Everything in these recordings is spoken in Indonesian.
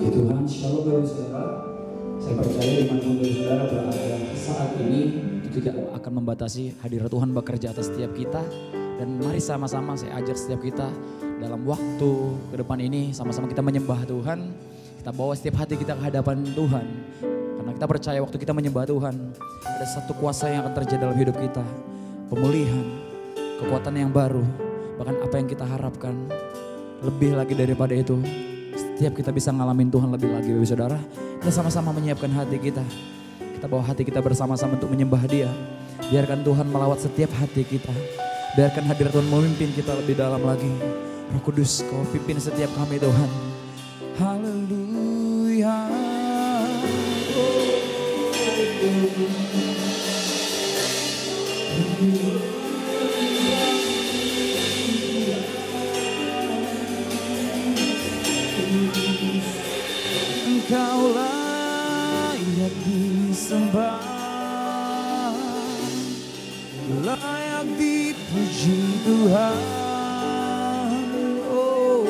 Puji Tuhan, shalom Bapak Saudara. Saya percaya dimanapun Bapak Saudara berada saat ini itu tidak akan membatasi hadirat Tuhan bekerja atas setiap kita. Dan mari sama-sama saya ajar setiap kita dalam waktu ke depan ini sama-sama kita menyembah Tuhan. Kita bawa setiap hati kita ke hadapan Tuhan. Karena kita percaya waktu kita menyembah Tuhan ada satu kuasa yang akan terjadi dalam hidup kita. Pemulihan, kekuatan yang baru, bahkan apa yang kita harapkan lebih lagi daripada itu. Setiap kita bisa ngalamin Tuhan lebih lagi Bapak Saudara. Kita sama-sama menyiapkan hati kita. Kita bawa hati kita bersama-sama untuk menyembah Dia. Biarkan Tuhan melawat setiap hati kita. Biarkan hadirat Tuhan memimpin kita lebih dalam lagi. Roh Kudus, Kau pimpin setiap kami Tuhan. Haleluya. Engkau layak disembah, layak dipuji Tuhan. Oh,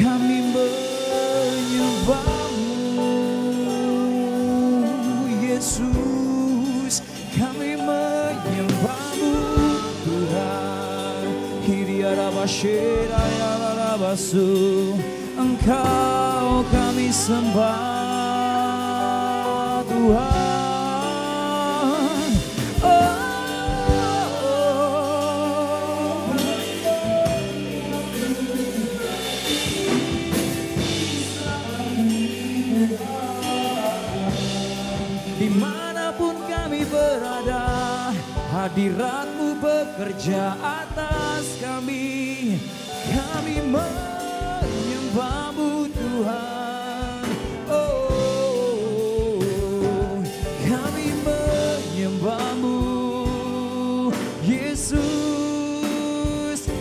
kami menyembah-Mu Yesus, kami menyembah-Mu Tuhan. Hiriarabasyirayarabasu, Engkau kami sembah Tuhan. Dimanapun kami berada, hadirat-Mu bekerja atas kami. Kami menyembah-Mu Tuhan. Oh, kami menyembah-Mu Yesus,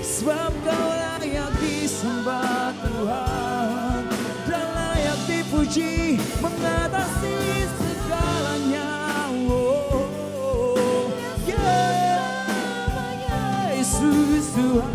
sebab Kau layak disembah Tuhan dan layak dipuji mengatasi segalanya. Oh, Yesus Tuhan.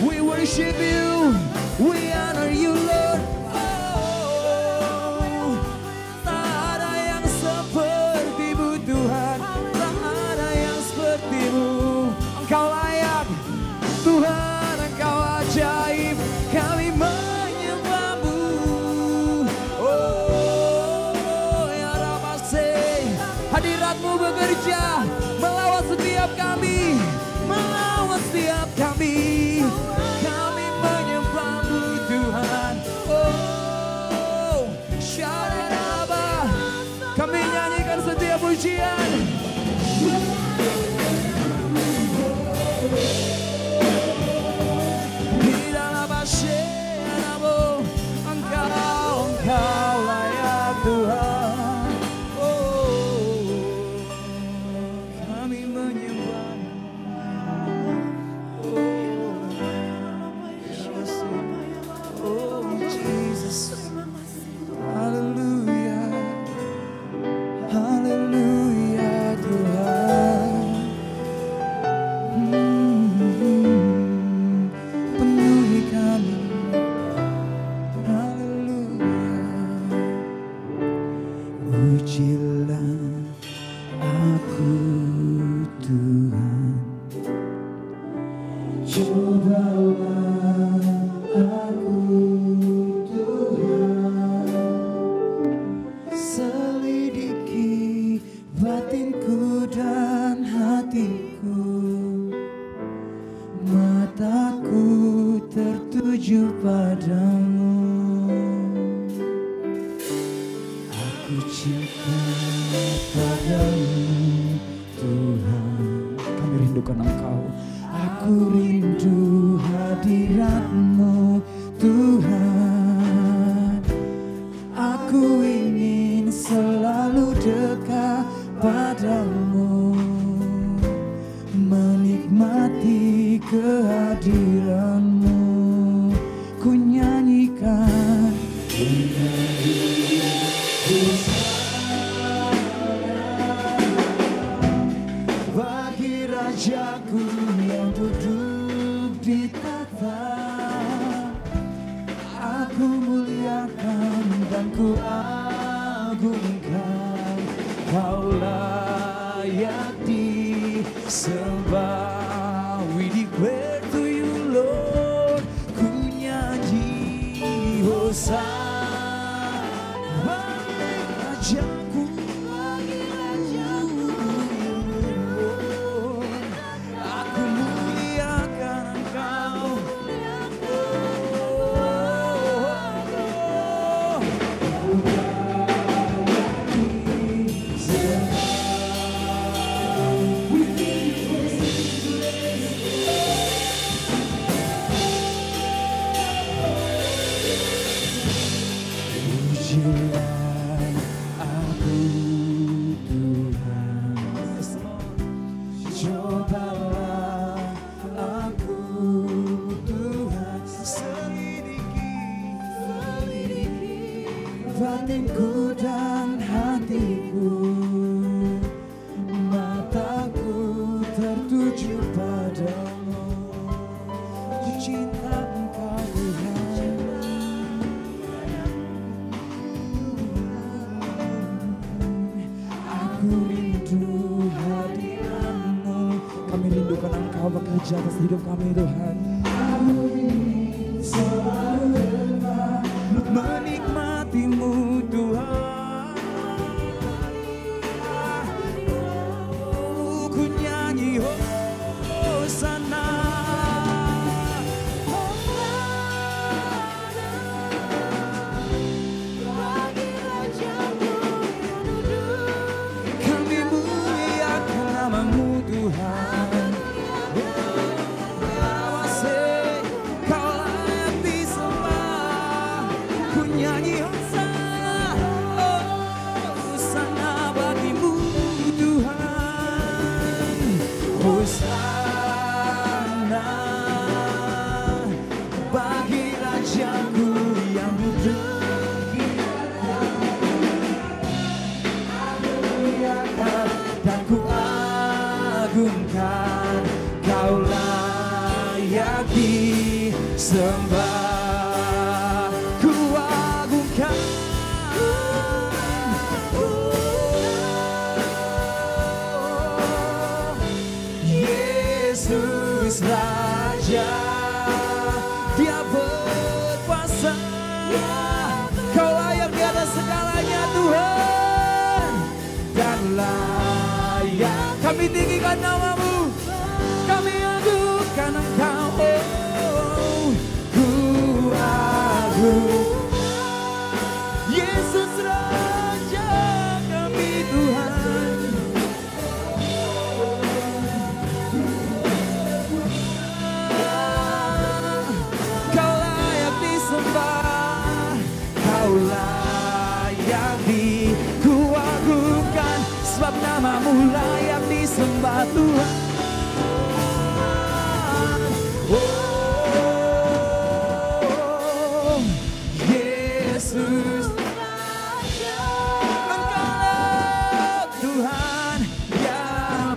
We worship You, we honor You Lord. Oh, tak ada yang seperti-Mu Tuhan, tak ada yang seperti-Mu. Engkau layak Tuhan, Engkau ajaib, kami menyembah-Mu. Oh, ya Rabase, hadirat-Mu bekerja melawat setiap kami, melawat setiap kami. Kami menyembah-Mu Tuhan. Oh, syarabah, kami nyanyikan setiap pujian. Di dalam asyaramu, Engkau layak Tuhan. Oh, kami menyembah-Mu. Oh, Jesus. Hallelujah. Hallelujah Tuhan. Penuhi kami. Hallelujah. Ujilah aku Tuhan. Cobalah aku Tuhan, selidiki batinku dan hatiku, mataku tertuju padamu. Aku cinta padamu Tuhan. Kami rindukan Engkau. Aku rindu hadirat-Mu Tuhan. Aku ingin selalu dekat padamu, menikmati kehadiran-Mu. Ku nyanyikan dan ku agungkan, Kau layak disembah. We declare to you Lord, ku nyanyi Hosana bagi Rajaku, aku muliakan Engkau. Pujilah aku Tuhan, cobalah aku Tuhan, selidiki batinku dan hatiku, mataku tertuju padamu, ku cinta Engkau Tuhan. Aku rindu hadirat-Mu, kami rindukan Engkau bekerja atas hidup kami Tuhan. Aku ingin selalu menikmati-Mu Tuhan. Ku nyanyi Hosana, kami muliakan nama-Mu Tuhan. Kau layak disembah, ku nyanyi Hosana, Hosana bagi-Mu Tuhan. Hosana bagi Rajaku yang duduk di atas, dan ku agungkan, Kau layak disembah, ku agungkan. Yesus Raja, Dia berkuasa, Kau layak di atas segalanya Tuhan, dan layak. Kami tinggikan nama-Mu, kami agungkan Engkau, ku agung. Yesus Raja kami Tuhan, Kau layak disembah, Kau layak ku agungkan, sebab nama-Mu layak disembah Tuhan. Oh, Yesus Engkau Tuhan yang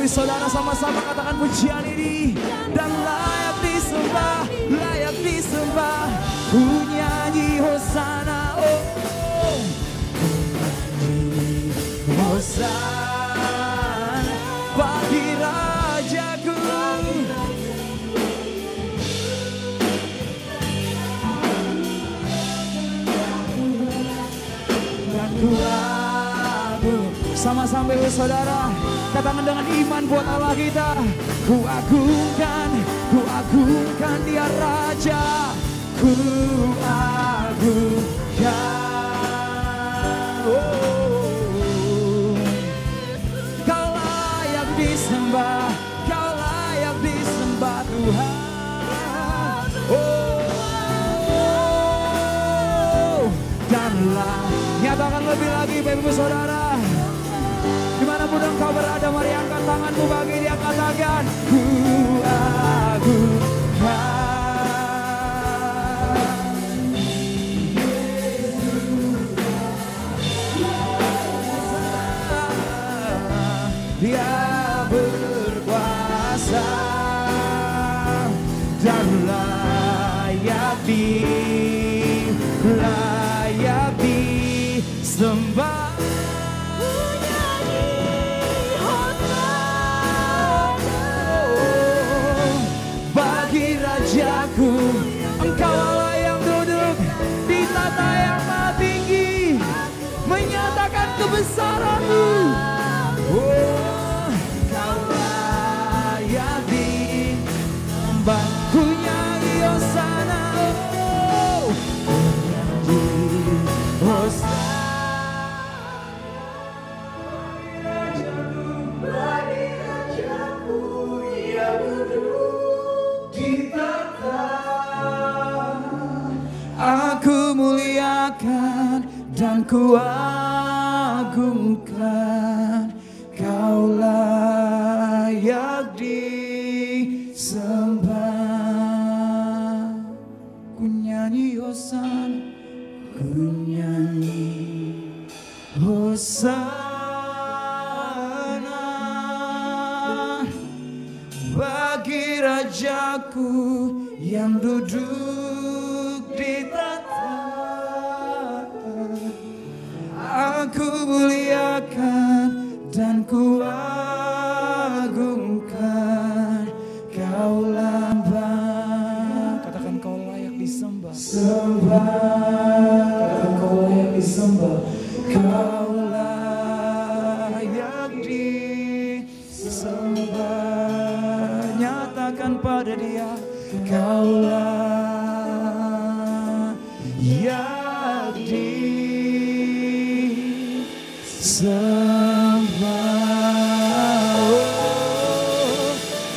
Mari saudara sama-sama katakan pujian ini. Dan layak disembah, layak disembah, ku nyanyi Hosana, oh, ku nyanyi Hosana bagi Rajaku. Dan ku agung, sama-sama saudara, katakan dengan iman buat Allah kita. Ku agungkan Dia Raja, ku agungkan. Oh, Kau layak disembah, Kau layak disembah Tuhan. Oh, danlah nyatakan lebih lagi Bapak Saudara. Dimanapun engkau berada, mari angkat tanganmu bagi Dia, katakan ku agungkan. Dia berkuasa dan layak di disembah. Bagi Rajaku, Engkau Allah yang duduk di tata yang maha tinggi, menyatakan kebesaran-Mu. Oh, Kau layak disembah. Ku nyanyi Hosana, oh, ku nyanyi Hosana. Bagi Rajaku yang duduk di tata, aku muliakan dan ku agungkan. Kau layak disembah. Ku nyanyi Hosana, ku nyanyi Hosana. Bagi Rajaku yang duduk di tata, aku muliakan dan ku agungkan. Kau layak, katakan Kau layak disembah. Katakan Kau layak disembah. Kau layak disembah. Nyatakan pada Dia, Kau layak disembah.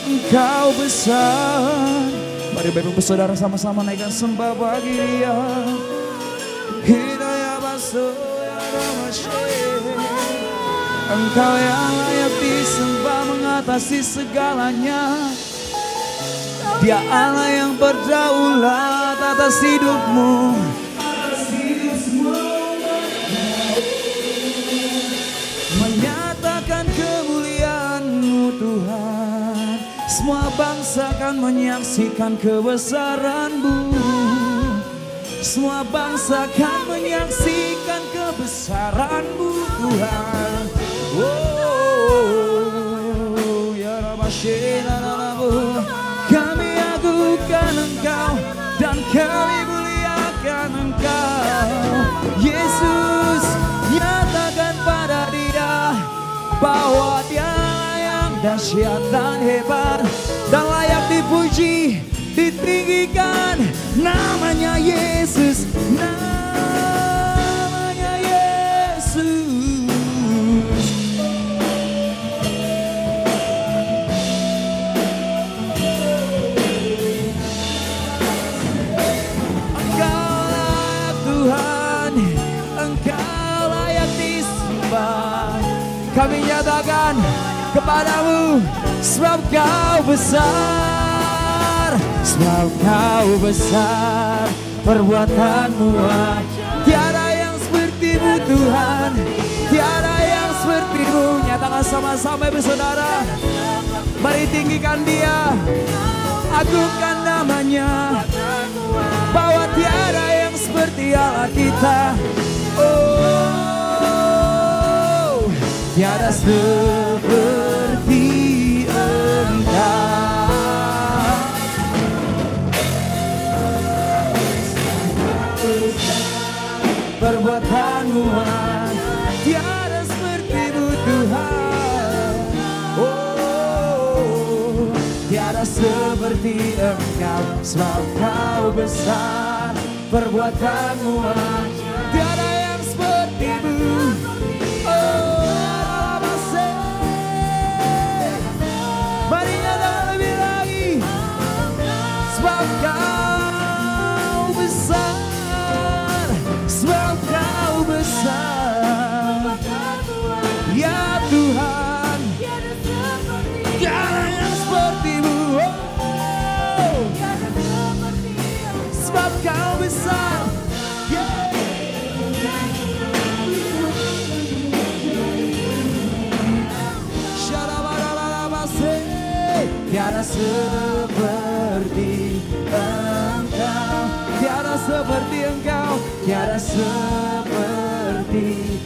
Engkau besar. Mari Bapak Ibu Saudara sama-sama naikkan sembah bagi Dia. Hidayah basuh ya Ramashe. Engkau yang layak disembah, mengatasi segalanya. Dia Allah yang berdaulat atas hidupmu. Menyatakan kemuliaan-Mu Tuhan. Semua bangsa akan menyaksikan kebesaran-Mu. Semua bangsa akan menyaksikan kebesaran-Mu Tuhan. Oh, ya Rabbashina, kami agungkan Engkau dan kami muliakan Engkau. Yesus, nyatakan pada Dia bahwa Dia yang dahsyat dan hebat dan layak dipuji, ditinggikan. Namanya Yesus, namanya Yesus. Engkau layak Tuhan, Engkau layak disembah. Kami nyatakan kepadamu, sebab Kau besar, sebab Kau besar, perbuatan-Mu tiada yang seperti-Mu Tuhan, tiada yang seperti-Mu. Nyatakan sama-sama bersaudara, mari tinggikan Dia, agungkan namanya, bahwa tiada yang seperti Allah kita. Oh, tiada seperti Engkau. Perbuatan-Mu tiada seperti-Mu Tuhan. Oh, tiada seperti Engkau, sebab Kau besar, perbuatan-Mu tiada yang seperti-Mu. Oh, mari nyatakan lebih lagi, sebab Kau besar, sebab Kau besar, ya Tuhan, tiada yang seperti-Mu. Oh, sebab Kau besar, yeah. Tiada seperti Engkau, tiada seperti Engkau, tiada seperti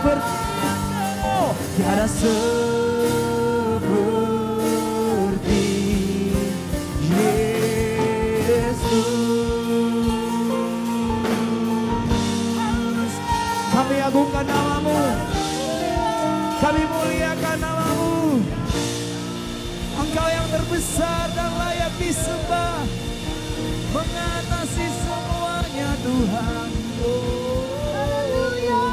seperti tiada seperti Yesus. Kami agungkan namamu, kami muliakan namamu. Engkau yang terbesar dan layak disembah, mengatasi semuanya Tuhan. Haleluya.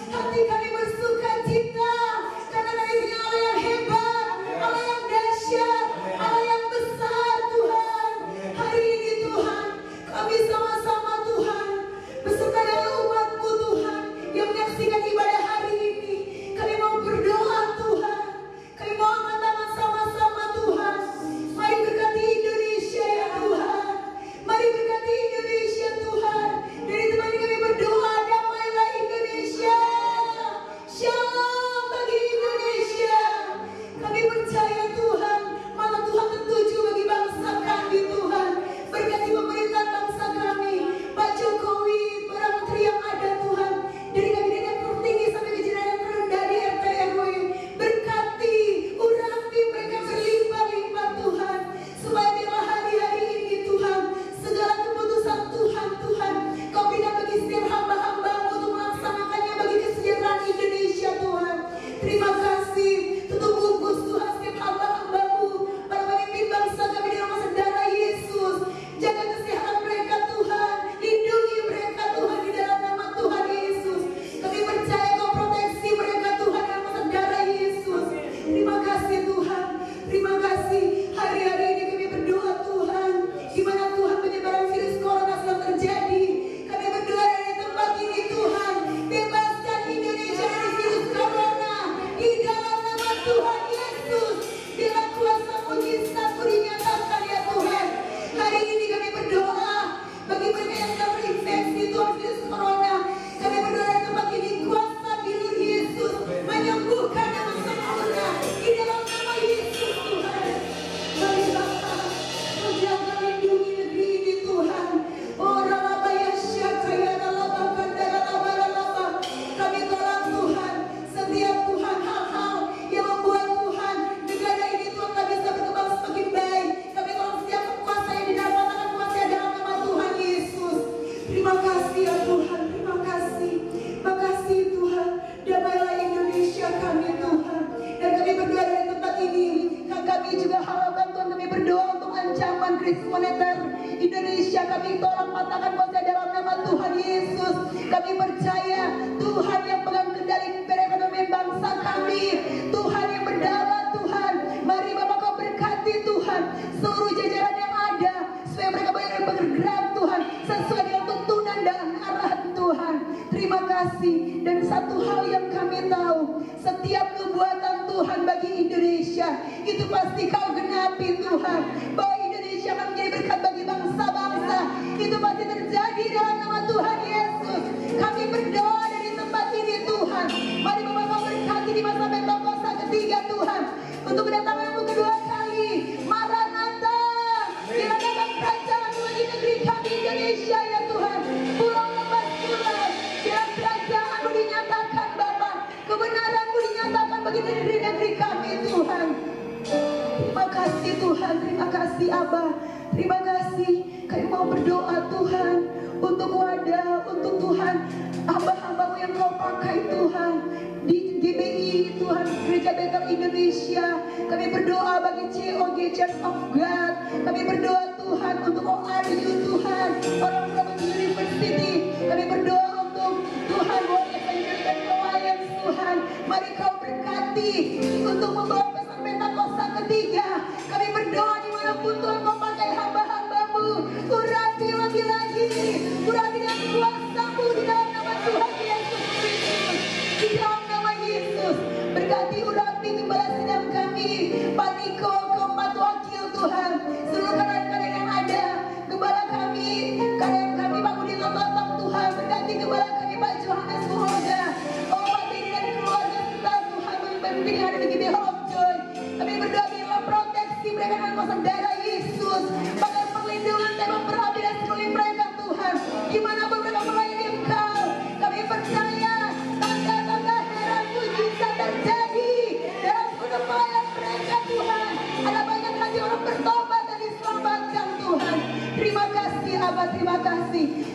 Hati kami bersuka cita karena dari Allah yang hebat, Allah yang dahsyat, Allah yang besar Tuhan. Hari ini Tuhan, kami sama-sama Tuhan beserta dengan umat-Mu Tuhan yang menyaksikan ibadah hari ini. Kami mau berdoa Tuhan, kami mau angkat tangan sama-sama Tuhan. Mari berkati Indonesia ya Tuhan, mari berkati Indonesia Tuhan. Dari tempat ini kami berdoa, damailah Indonesia, shalom bagi Indonesia. Kami percaya Tuhan, mata Tuhan tertuju bagi bangsa kami Tuhan. Berkati pemerintahan bangsa kami, Pak Jokowi, para menteri yang ada Tuhan, dari kabinet yang tertinggi sampai ke jenayah yang terendah di RT RW. Berkati, urapi mereka berlimpah-limpah Tuhan, supaya biarlah hari-hari ini Tuhan, segala keputusan Tuhan, Kau berikan bagi setiap hamba-hamba-Mu untuk melaksanakannya bagi kesejahteraan Indonesia Tuhan. Terima kasih, tutup bungkus Tuhan setiap hamba-hamba-Mu, para pemimpin bangsa kami di nama saudara Yesus. Jaga kesehatan mereka Tuhan, lindungi mereka Tuhan di dalam nama Tuhan Yesus. Kami percaya Kau proteksi mereka Tuhan di nama saudara Yesus. Terima kasih Tuhan, terima kasih. Hari-hari ini kami berdoa Tuhan, di mana Tuhan penyebaran virus corona sedang terjadi. Kami berdoa dari tempat ini Tuhan, bebaskan Indonesia dari virus corona di dalam nama Tuhan Yesus. Bila kuasa mujizat-Mu dinyatakan ya Tuhan. Hari ini kami berdoa bagi mereka yang sedang terinfeksi Tuhan virus corona. Kami berdoa dari tempat ini, kuasa bilur Yesus menyembuhkan dan sempurna di dalam nama Yesus Tuhan. Mari Bapa, menjaga lindungi negeri ini Tuhan. Oh Ralaba Yasyaka ya Ralaba Kandara Ralaba Ralaba. Kami tolong Tuhan setiap Tuhan hal-hal yang membuat Tuhan negara ini Tuhan tak bisa berkembang semakin baik. Kami tolong setiap kuasa yang didapatkan kuasa dalam nama Tuhan Yesus. Terima kasih ya Tuhan, terima kasih. Makasih Tuhan, damailah Indonesia kami Tuhan. Dan kami berdoa dari tempat ini, kami juga harapkan Tuhan, kami berdoa untuk ancaman krisis moneter Indonesia. Kami tolong patahkan kuasa dalam nama Tuhan Yesus. Kami percaya Tuhan yang pegang kendali perekonomian bangsa kami, Tuhan yang berdaulat Tuhan. Mari Bapak Kau berkati Tuhan seluruh jajaran yang ada, supaya mereka boleh bergerak Tuhan sesuai dengan tuntunan dan arahan Tuhan. Terima kasih. Dan satu hal yang kami tahu, setiap nubuatan Tuhan bagi Indonesia itu pasti Kau genapi Tuhan, bahwa Indonesia akan menjadi berkat bagi bangsa-bangsa. Itu pasti terjadi dalam nama Tuhan Yesus. Kami berdoa dari tempat ini Tuhan. Mari Bapak Kau berkati di masa Pentakosta ketiga Tuhan, untuk kedatangan-Mu kedua kali. Maranatha, biarlah datang kerajaan-Mu bagi negeri kami Indonesia ya Tuhan. Pulau lebat bulan, biar kerajaan-Mu dinyatakan Bapa, kebenaran-Mu dinyatakan bagi negeri-negeri kami Tuhan. Terima kasih Tuhan, terima kasih Abba, terima kasih. Kami mau berdoa Tuhan untuk wadah, untuk Tuhan hamba-hamba-Mu yang Kau pakai Tuhan di GBI Tuhan, Gereja Bethel Indonesia. Kami berdoa bagi COG Church of God. Kami berdoa Tuhan untuk ORU Tuhan, orang-orang University. Kami berdoa untuk Tuhan World Evangelical Alliance Tuhan. Mari Kau berkati untuk membawa pesan Pentakosta ketiga. Kami berdoa dimanapun Tuhan Kau pakai hamba-hamba-Mu, urapi lagi-lagi, urapi dengan kuasa-Mu di dalam nama Tuhan Yesus Kristus. Di dalam nama Yesus, berkati urapi gembala sidang kami, Pak Niko, keempat wakil Tuhan, seluruh karyawan yang ada, gembala kami, karyawan kami Pak Budi Lototong Tuhan, berkati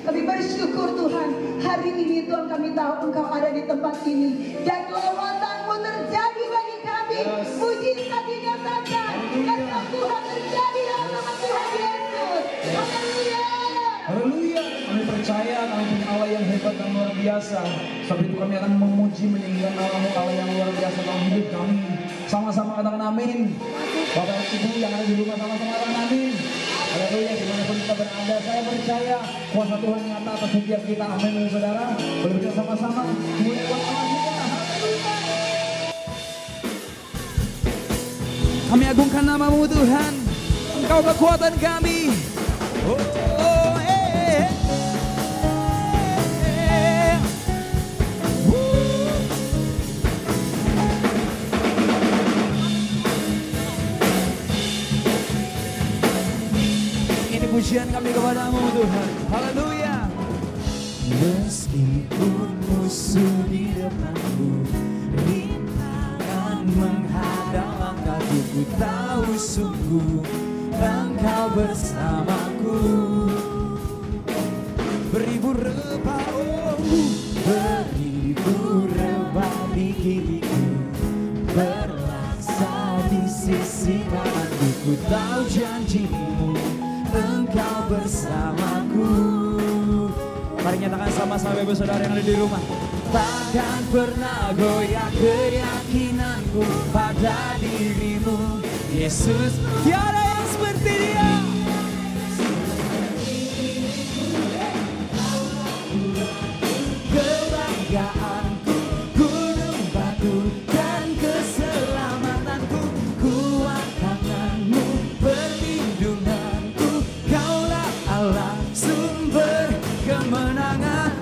Kami bersyukur Tuhan, hari ini Tuhan kami tahu Engkau ada di tempat ini. Dan kelewatan-Mu terjadi bagi kami. Mujizat dinyatakan. Karena Tuhan terjadi dalam nama Tuhan Yesus. Haleluya. Haleluya, kami percaya kami punya Allah yang hebat dan luar biasa. Sebab itu kami akan memuji meninggikan nama-Mu Allah yang luar biasa dalam hidup kami. Sama-sama katakan amin. Bapak Ibu yang ada di rumah sama-sama katakan amin. Haleluya, dimanapun kita berada, saya percaya kuasa Tuhan nyata atas setiap kita. Amin, saudara. Boleh kita sama-sama mulai buat Allah kita. Haleluya. Kami agungkan nama-Mu Tuhan. Engkau kekuatan kami. Pujian kami kepadamu Tuhan. Haleluya. Meskipun musuh di depanku, rintangan menghadang langkahku, ku tahu sungguh Engkau bersamaku. Beribu rebah, beribu rebah di kiriku, berlaksa di sisi kananku, ku tahu janji-Mu Engkau bersamaku. Mari nyatakan sama-sama Bapak Saudara yang ada di rumah. Takkan pernah goyah keyakinanku pada diri-Mu Yesus. Tiada yang seperti Dia. Kebanggaanku, gunung batu dan keselamatanku, kuat tangan-Mu, perlindunganku, Kaulah Allah sumber kemenangan.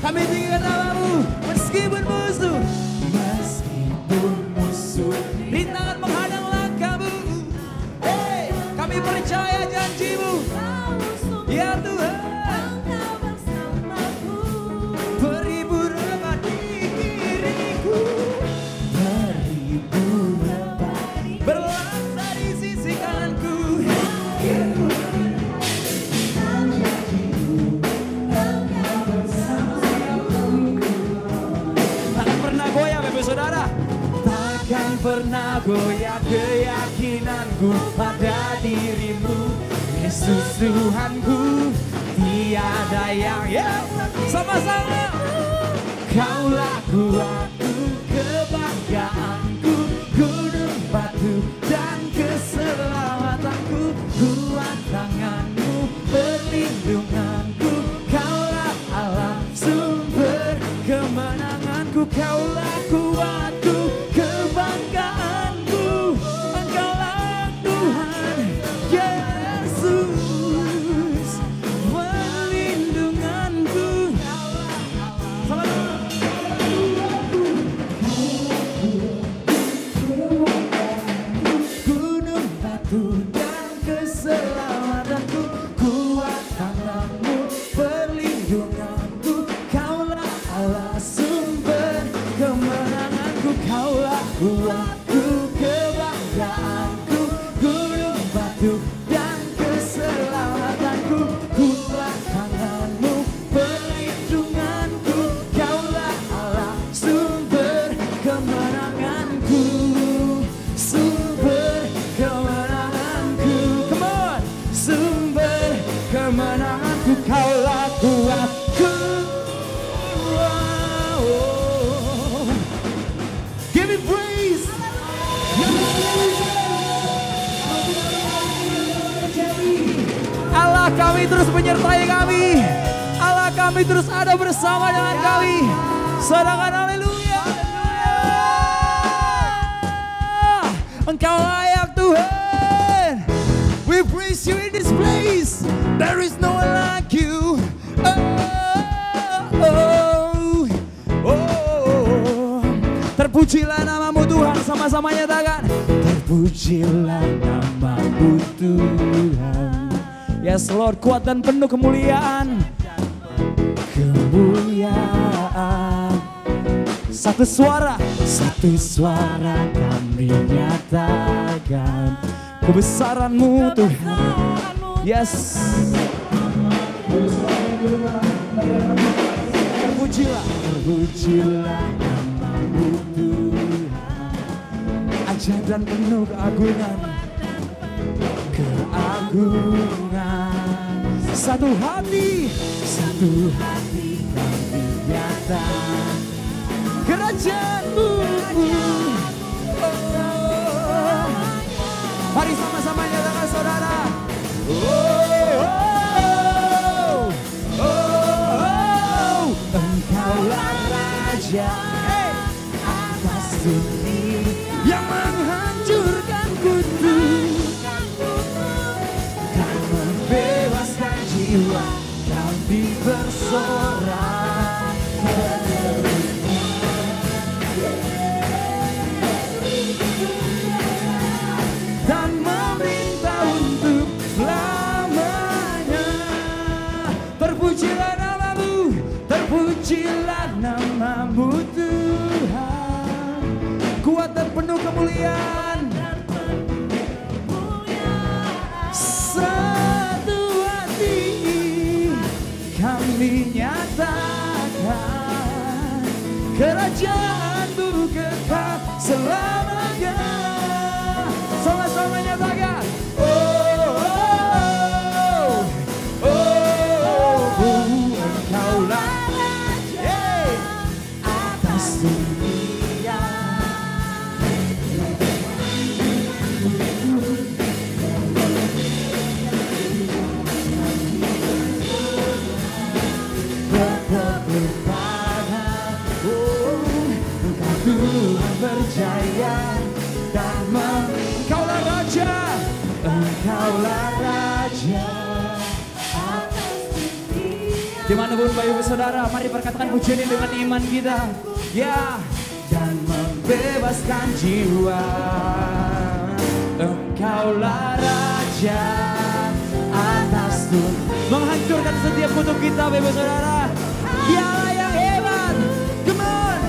Kami tinggikan nama-Mu meskipun musuh rintangan menghadang langkah-Mu. Kami percaya janji-Mu, ya Tuhan. Beribu rebah di kiriku, beribu rebah berlaksa di sisi kananku. Takkan pernah goyah Bapak Saudara. Takkan pernah goyah keyakinanku pada diri-Mu Yesus Tuhanku. Tiada yang sama-sama. Kaulah kuatku, kebanggaanku, gunung batu dan keselamatanku, kuat tangan-Mu, perlindunganku, Kaulah Allah sumber kemenanganku, Kaulah kuatku, kebanggaanku, Engkaulah Tuhan Yesus, perlindunganku. Gunung batu dan keselamatanku, kuat tangan-Mu, perlindunganku, Kaulah Allah sumber kemenanganku, Kaulah kuatku, kebanggaanku, gunung batu dan keselamatanku, kuat tangan-Mu, perlindunganku, Kaulah Allah sumber kemenanganku, sumber kemenanganku. Come on, sumber kemenanganku, Kaulah kuatku. Wow. Give me praise. Allah kami terus menyertai kami. Allah kami terus ada bersama dengan kami. Saudara, haleluya. Engkau layak Tuhan. We praise You in this place. There is no one like You. Terpujilah nama-Mu Tuhan, sama-sama nyatakan. Terpujilah nama-Mu Tuhan. Yes Lord, kuat dan penuh kemuliaan. Kemuliaan. Satu suara kami nyatakan. kebesaran-Mu Tuhan. Yes. Terpujilah, terpujilah nama-Mu Tuhan. Ajaib dan penuh keagungan, keagungan. Satu hati kami nyatakan kerajaan-Mu. Oh. Mari sama-sama nyatakan saudara. Engkaulah Raja atas dunia yang menghancurkan kutuk dan membebaskan jiwa. Kami bersorak dan memerintah untuk selamanya. Terpujilah nama-Mu, terpujilah nama-Mu Tuhan. Kuat dan penuh kemuliaan. Satu hati kami nyatakan kerajaan-Mu kekal selamanya. Sama-sama nyatakan. Engkaulah atas dunia. Berteduh padamu, Engkau Tuhan berjaya dan Engkaulah Raja, Engkaulah Raja. Dimanapun Bapak Ibu Saudara, mari perkatakan pujian ini dengan iman kita. Ya, dan membebaskan jiwa. Engkaulah Raja atas dunia, menghancurkan setiap kutuk kita Bapak Ibu Saudara. Dialah yang hebat. Come on,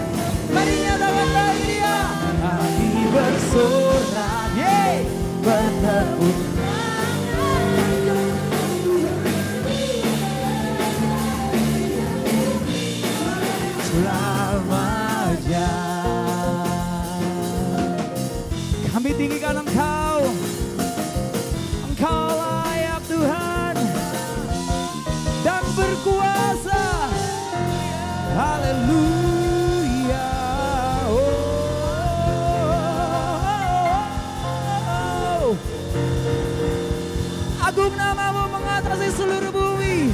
mari nyatakan lagi Dia. Kami bersorak, bertepuk selamanya. Kami tinggikan Engkau, Engkau layak Tuhan dan berkuasa. Haleluya. Agung nama-Mu mengatasi seluruh bumi.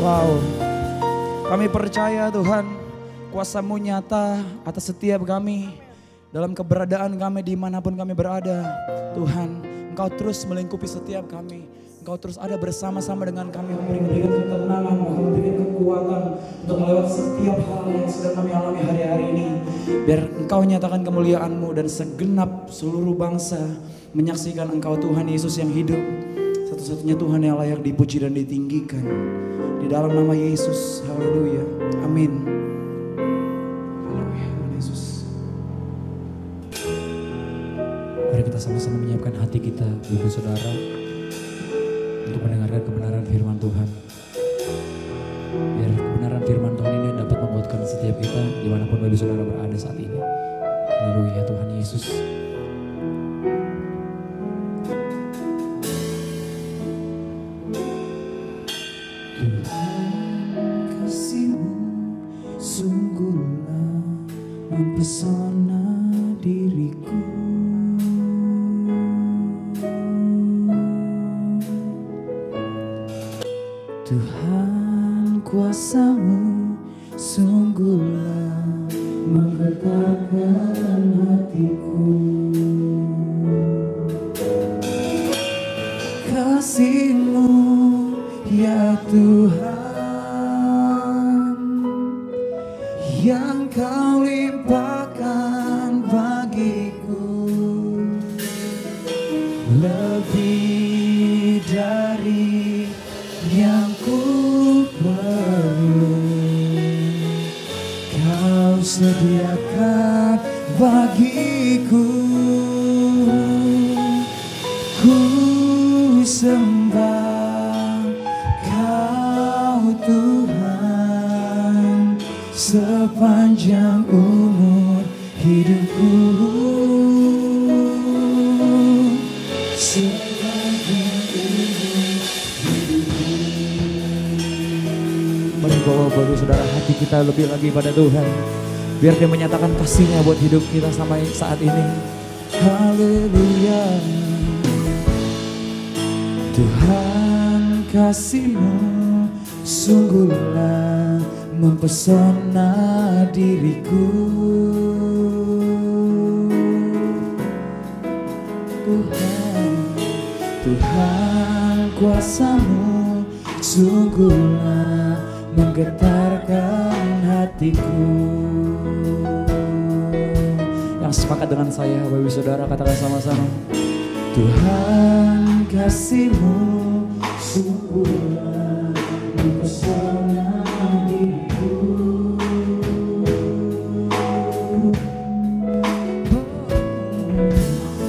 Wow, kami percaya Tuhan, kuasa-Mu nyata atas setiap kami, dalam keberadaan kami dimanapun kami berada. Tuhan, Engkau terus melingkupi setiap kami. Engkau terus ada bersama-sama dengan kami, memberikan ketenangan, memberikan kekuatan untuk melewati setiap hal yang sedang kami alami hari-hari ini. Biar Engkau nyatakan kemuliaan-Mu dan segenap seluruh bangsa menyaksikan Engkau Tuhan Yesus yang hidup. Satu-satunya Tuhan yang layak dipuji dan ditinggikan. Di dalam nama Yesus, haleluya, amin. Haleluya, Tuhan Yesus. Mari kita sama-sama menyiapkan hati kita, Ibu Saudara, untuk mendengarkan kebenaran firman Tuhan. Biar kebenaran firman Tuhan ini dapat membuatkan setiap kita, dimanapun Ibu Saudara berada saat ini. Haleluya, Tuhan Yesus. Mempesona diriku, Tuhan kuasa-Mu sungguhlah menggetarkan hatiku. Kasih-Mu ya Tuhan yang Kau limpahkan bagiku, lebih dari yang ku perlu. Kau sediakan bagiku. Ku sembah Kau Tuhan sepanjang umur hidupku. Mari Bapak Ibu Saudara, hati kita lebih lagi pada Tuhan, biar Dia menyatakan kasih-Nya buat hidup kita sampai saat ini. Haleluya. Tuhan, kasih-Mu sungguhlah mempesona diriku. Tuhan, kuasa-Mu sungguhlah menggetarkan hatiku. Yang sepakat dengan saya, Bapak Ibu Saudara, katakan sama-sama. Tuhan, kasih-Mu sungguhlah mempesona diriku.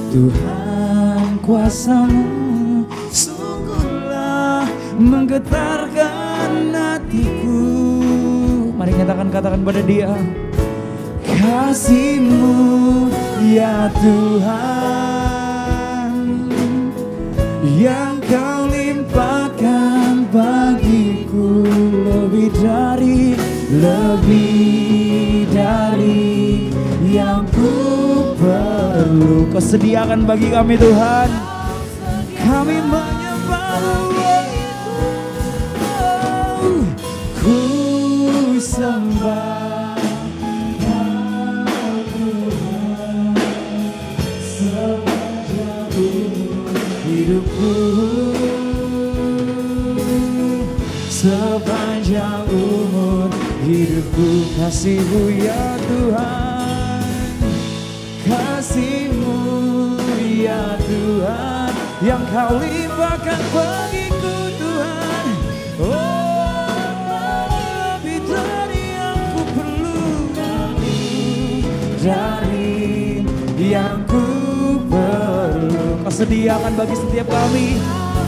Tuhan, kuasa-Mu sungguhlah menggetarkan hatiku. Mari katakan pada Dia. Kasih-Mu ya Tuhan, yang Kau limpahkan bagiku, lebih dari yang ku perlu. Kau sediakan bagi kami Tuhan. Kami menyembah-Mu, ku sembah hidupku, sepanjang umur hidupku. Kasih-Mu ya Tuhan, kasih-Mu ya Tuhan, yang Kau limpahkan bagiku Tuhan. Oh, lebih dari yang ku perlu, dari yang ku perlu. Kau sediakan bagi setiap kami.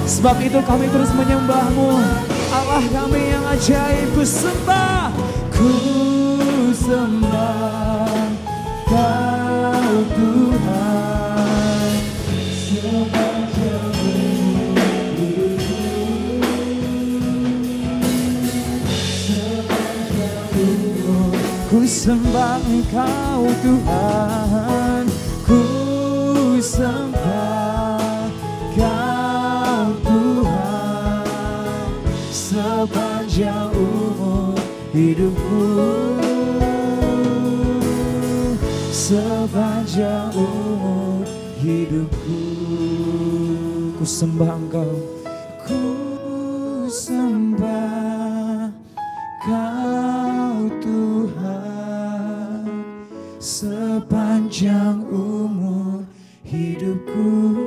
Sebab itu kami terus menyembah-Mu, Allah kami yang ajaib. Ku sembah, ku sembah Kau Tuhan sepanjang hidupku, sepanjang umur. Ku sembah Engkau Tuhan, ku sembah Kau Tuhan sepanjang umur hidupku, sepanjang umur hidupku. ku sembah Engkau. Ku sembah Kau Tuhan sepanjang umur hidupku,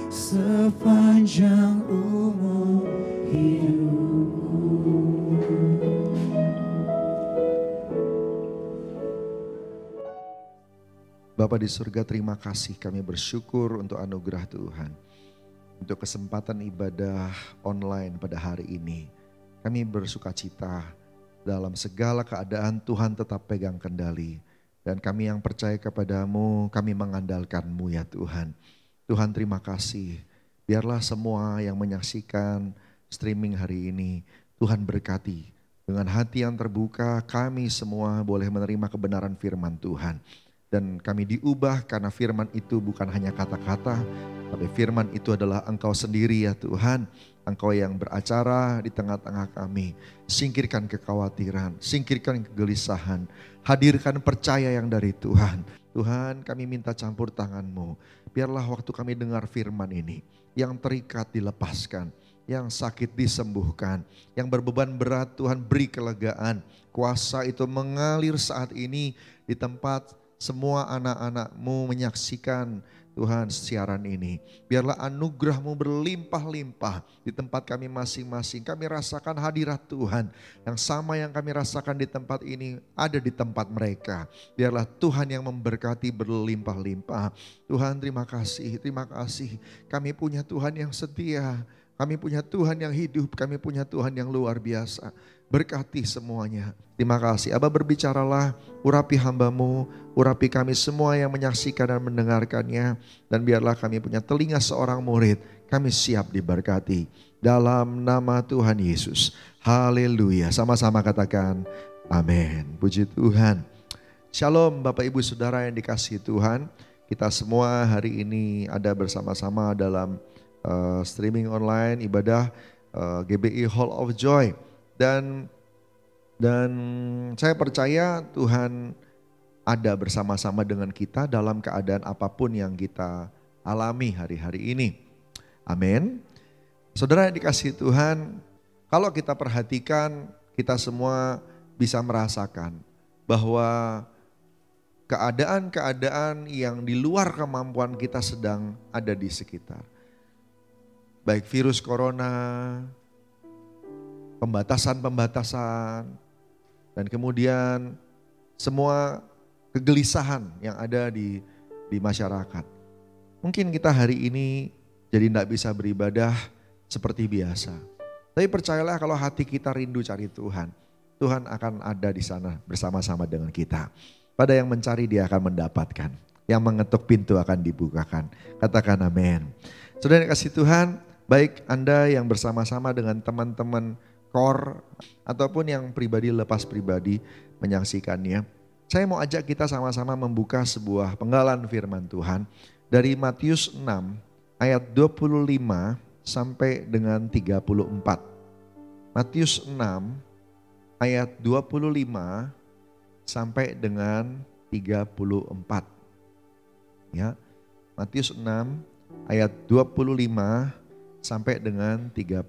sepanjang umur hidupku. Bapa di surga, terima kasih, kami bersyukur untuk anugerah Tuhan. Untuk kesempatan ibadah online pada hari ini. Kami bersukacita dalam segala keadaan Tuhan tetap pegang kendali. Dan kami yang percaya kepadamu, kami mengandalkan-Mu ya Tuhan. Tuhan terima kasih. Biarlah semua yang menyaksikan streaming hari ini, Tuhan berkati. Dengan hati yang terbuka, kami semua boleh menerima kebenaran firman Tuhan. Dan kami diubah karena firman itu bukan hanya kata-kata, tapi firman itu adalah Engkau sendiri ya Tuhan. Engkau yang beracara di tengah-tengah kami. Singkirkan kekhawatiran, singkirkan kegelisahan, hadirkan percaya yang dari Tuhan. Tuhan, kami minta campur tangan-Mu. Biarlah waktu kami dengar firman ini, yang terikat dilepaskan, yang sakit disembuhkan, yang berbeban berat Tuhan beri kelegaan. Kuasa itu mengalir saat ini di tempat semua anak-anak-Mu menyaksikan Tuhan siaran ini. Biarlah anugerah-Mu berlimpah-limpah di tempat kami masing-masing. Kami rasakan hadirat Tuhan. Yang sama yang kami rasakan di tempat ini ada di tempat mereka. Biarlah Tuhan yang memberkati berlimpah-limpah. Tuhan terima kasih, terima kasih. Kami punya Tuhan yang setia. Kami punya Tuhan yang hidup, kami punya Tuhan yang luar biasa. Berkati semuanya. Terima kasih. Abah berbicaralah, urapi hamba-Mu, urapi kami semua yang menyaksikan dan mendengarkannya. Dan biarlah kami punya telinga seorang murid, kami siap diberkati. Dalam nama Tuhan Yesus. Haleluya. Sama-sama katakan amin. Puji Tuhan. Shalom Bapak Ibu Saudara yang dikasihi Tuhan. Kita semua hari ini ada bersama-sama dalam streaming online ibadah GBI Hall of Joy. Dan saya percaya Tuhan ada bersama-sama dengan kita dalam keadaan apapun yang kita alami hari-hari ini. Amin. Saudara yang dikasihi Tuhan, kalau kita perhatikan, kita semua bisa merasakan bahwa keadaan-keadaan yang di luar kemampuan kita sedang ada di sekitar. Baik virus corona, pembatasan-pembatasan, dan kemudian semua kegelisahan yang ada di masyarakat. Mungkin kita hari ini jadi tidak bisa beribadah seperti biasa. Tapi percayalah kalau hati kita rindu cari Tuhan, Tuhan akan ada di sana bersama-sama dengan kita. Pada yang mencari dia akan mendapatkan, yang mengetuk pintu akan dibukakan. Katakan amin. Saudara yang kasih Tuhan, baik Anda yang bersama-sama dengan teman-teman core ataupun yang pribadi lepas pribadi menyaksikannya. Saya mau ajak kita sama-sama membuka sebuah penggalan firman Tuhan dari Matius 6 ayat 25 sampai dengan 34. Matius 6 ayat 25 sampai dengan 34. Ya. Matius 6 ayat 25 sampai dengan 34.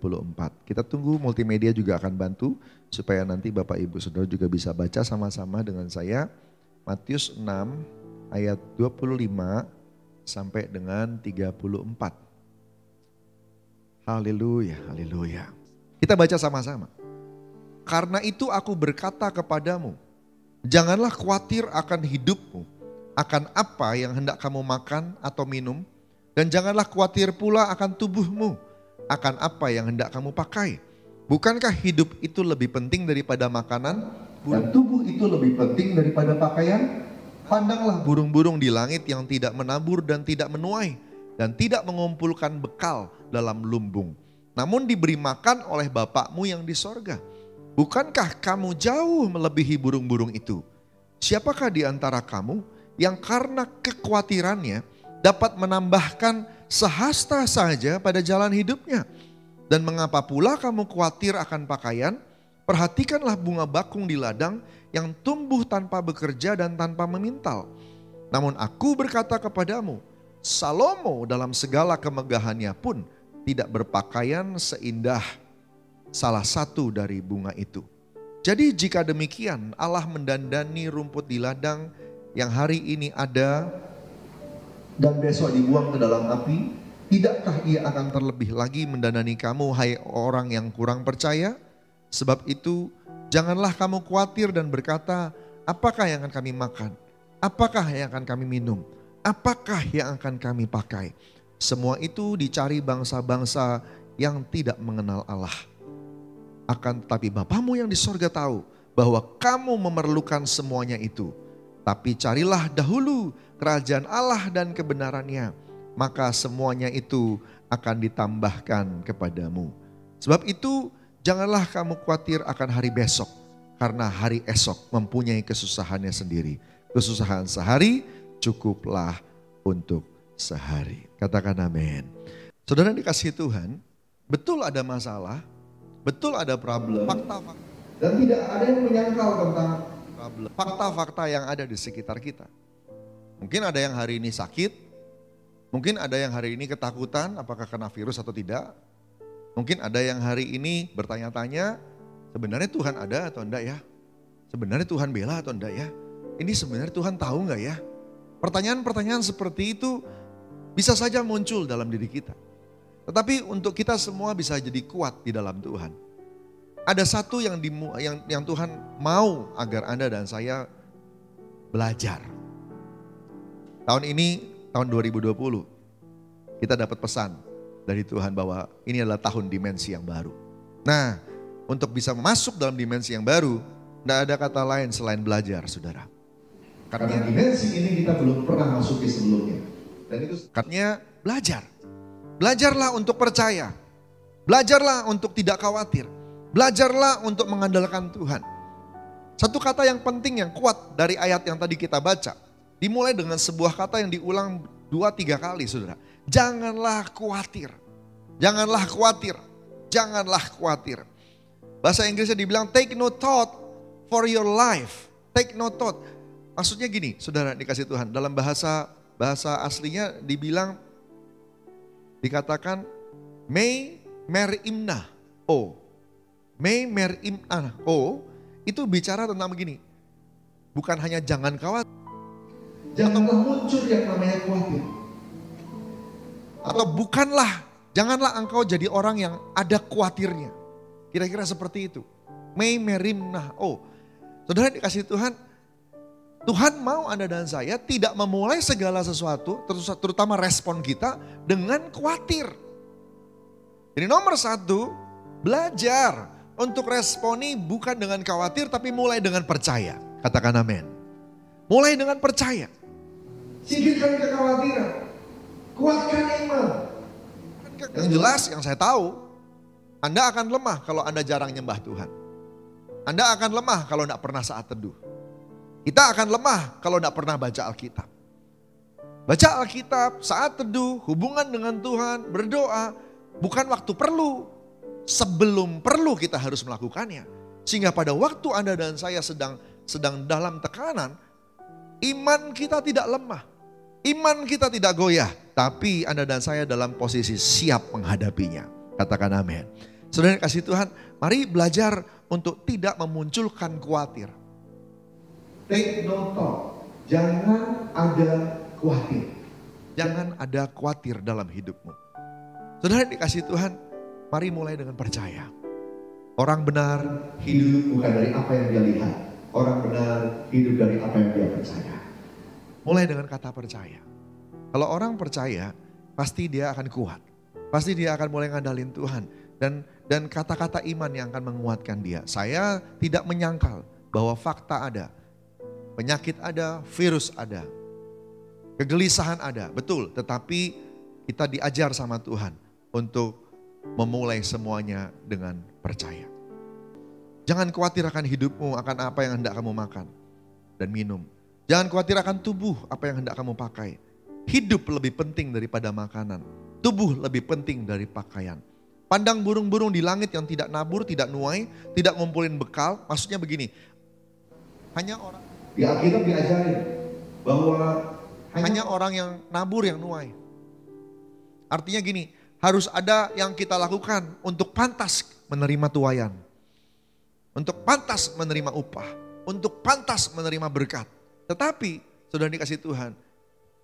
Kita tunggu multimedia juga akan bantu supaya nanti Bapak Ibu Saudara juga bisa baca sama-sama dengan saya. Matius 6 ayat 25 sampai dengan 34. Haleluya, haleluya. Kita baca sama-sama. Karena itu aku berkata kepadamu, janganlah khawatir akan hidupmu, akan apa yang hendak kamu makan atau minum, dan janganlah khawatir pula akan tubuhmu, akan apa yang hendak kamu pakai. Bukankah hidup itu lebih penting daripada makanan, dan tubuh itu lebih penting daripada pakaian? Pandanglah burung-burung di langit yang tidak menabur dan tidak menuai, dan tidak mengumpulkan bekal dalam lumbung, namun diberi makan oleh Bapakmu yang di sorga. Bukankah kamu jauh melebihi burung-burung itu? Siapakah di antara kamu yang karena kekhawatirannya dapat menambahkan sehasta saja pada jalan hidupnya? Dan mengapa pula kamu khawatir akan pakaian? Perhatikanlah bunga bakung di ladang yang tumbuh tanpa bekerja dan tanpa memintal. Namun aku berkata kepadamu, Salomo dalam segala kemegahannya pun tidak berpakaian seindah salah satu dari bunga itu. Jadi jika demikian Allah mendandani rumput di ladang yang hari ini ada dan besok dibuang ke dalam api, tidakkah ia akan terlebih lagi mendandani kamu, hai orang yang kurang percaya? Sebab itu janganlah kamu khawatir dan berkata, apakah yang akan kami makan? Apakah yang akan kami minum? Apakah yang akan kami pakai? Semua itu dicari bangsa-bangsa yang tidak mengenal Allah. Akan tetapi Bapamu yang di sorga tahu bahwa kamu memerlukan semuanya itu. Tapi carilah dahulu kerajaan Allah dan kebenarannya, maka semuanya itu akan ditambahkan kepadamu. Sebab itu janganlah kamu khawatir akan hari besok, karena hari esok mempunyai kesusahannya sendiri. Kesusahan sehari cukuplah untuk sehari. Katakan amin. Saudara dikasihi Tuhan, betul ada masalah, betul ada problem, fakta-fakta, dan tidak ada yang menyangkal tentang problem, fakta-fakta yang ada di sekitar kita. Mungkin ada yang hari ini sakit, mungkin ada yang hari ini ketakutan apakah kena virus atau tidak. Mungkin ada yang hari ini bertanya-tanya, sebenarnya Tuhan ada atau enggak ya? Sebenarnya Tuhan bela atau enggak ya? ini sebenarnya Tuhan tahu nggak ya? Pertanyaan-pertanyaan seperti itu bisa saja muncul dalam diri kita. Tetapi untuk kita semua bisa jadi kuat di dalam Tuhan. Ada satu yang Tuhan mau agar Anda dan saya belajar. Tahun ini, tahun 2020, kita dapat pesan dari Tuhan bahwa ini adalah tahun dimensi yang baru. Nah, untuk bisa masuk dalam dimensi yang baru, tidak ada kata lain selain belajar, saudara. Karena dimensi ini kita belum pernah masuki sebelumnya. Dan itu katanya belajar. Belajarlah untuk percaya. Belajarlah untuk tidak khawatir. Belajarlah untuk mengandalkan Tuhan. Satu kata yang penting yang kuat dari ayat yang tadi kita baca. Dimulai dengan sebuah kata yang diulang 2-3 kali, saudara. Janganlah khawatir. Janganlah khawatir. Janganlah khawatir. Bahasa Inggrisnya dibilang take no thought for your life. Take no thought. Maksudnya gini, saudara dikasih Tuhan. Dalam bahasa aslinya dibilang, dikatakan May merimna o. May merimna o. Itu bicara tentang begini. Bukan hanya jangan khawatir. Janganlah muncul yang namanya khawatir. Atau janganlah engkau jadi orang yang ada khawatirnya. Kira-kira seperti itu. May merimna o. Saudara dikasih Tuhan, Tuhan mau Anda dan saya tidak memulai segala sesuatu, terutama respon kita dengan khawatir. Jadi nomor 1, belajar untuk responi bukan dengan khawatir tapi mulai dengan percaya. Katakan amin. Mulai dengan percaya. Singkirkan kekhawatiran. Kuatkan iman. Yang jelas yang saya tahu, Anda akan lemah kalau Anda jarang nyembah Tuhan. Anda akan lemah kalau tidak pernah saat teduh. Kita akan lemah kalau tidak pernah baca Alkitab. Baca Alkitab, saat teduh, hubungan dengan Tuhan, berdoa, bukan waktu perlu. Sebelum perlu kita harus melakukannya. Sehingga pada waktu Anda dan saya sedang dalam tekanan, iman kita tidak lemah. Iman kita tidak goyah. Tapi Anda dan saya dalam posisi siap menghadapinya. Katakan amin. Saudara kasih Tuhan, mari belajar untuk tidak memunculkan khawatir. Take no thought. Jangan ada khawatir. Jangan ada khawatir dalam hidupmu. Saudara dikasih Tuhan, mari mulai dengan percaya. Orang benar hidup bukan dari apa yang dia lihat. Orang benar hidup dari apa yang dia percaya. Mulai dengan kata percaya. Kalau orang percaya, pasti dia akan kuat. Pasti dia akan mulai ngandalin Tuhan. Dan kata-kata iman yang akan menguatkan dia. Saya tidak menyangkal bahwa fakta ada. Penyakit ada, virus ada. Kegelisahan ada, betul. Tetapi kita diajar sama Tuhan untuk memulai semuanya dengan percaya. Jangan khawatir akan hidupmu, akan apa yang hendak kamu makan dan minum. Jangan khawatir akan tubuh, apa yang hendak kamu pakai. Hidup lebih penting daripada makanan. Tubuh lebih penting dari pakaian. Pandang burung-burung di langit yang tidak nabur, tidak nuai, tidak ngumpulin bekal. Maksudnya begini, hanya orang di Alkitab diajarin bahwa hanya orang yang nabur yang nuai. Artinya gini, harus ada yang kita lakukan untuk pantas menerima tuaian. Untuk pantas menerima upah. Untuk pantas menerima berkat. Tetapi, sudah dikasih Tuhan,